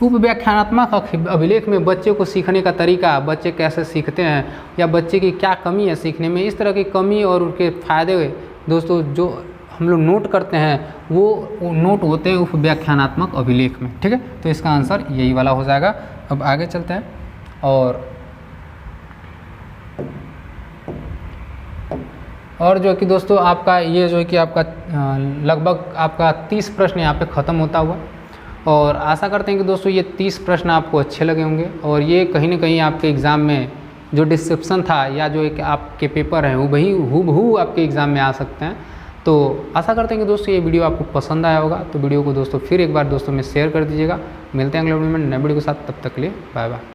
उप व्याख्यानात्मक अभिलेख में बच्चे को सीखने का तरीका, बच्चे कैसे सीखते हैं या बच्चे की क्या कमी है सीखने में, इस तरह की कमी और उनके फ़ायदे दोस्तों जो हम लोग नोट करते हैं वो नोट होते हैं उप व्याख्यानात्मक अभिलेख में। ठीक है, तो इसका आंसर यही वाला हो जाएगा। अब आगे चलते हैं और जो कि दोस्तों आपका ये जो है कि आपका लगभग आपका 30 प्रश्न यहाँ पे ख़त्म होता हुआ, और आशा करते हैं कि दोस्तों ये 30 प्रश्न आपको अच्छे लगे होंगे और ये कहीं ना कहीं आपके एग्ज़ाम में जो डिस्क्रिप्शन था या जो एक आपके पेपर हैं वो वही हूबहू आपके एग्ज़ाम में आ सकते हैं। तो आशा करते हैं कि दोस्तों ये वीडियो आपको पसंद आया होगा। तो वीडियो को दोस्तों फिर एक बार दोस्तों में शेयर कर दीजिएगा। मिलते हैं अगले वीडियो में नए वीडियो के साथ, तब तक के लिए बाय बाय।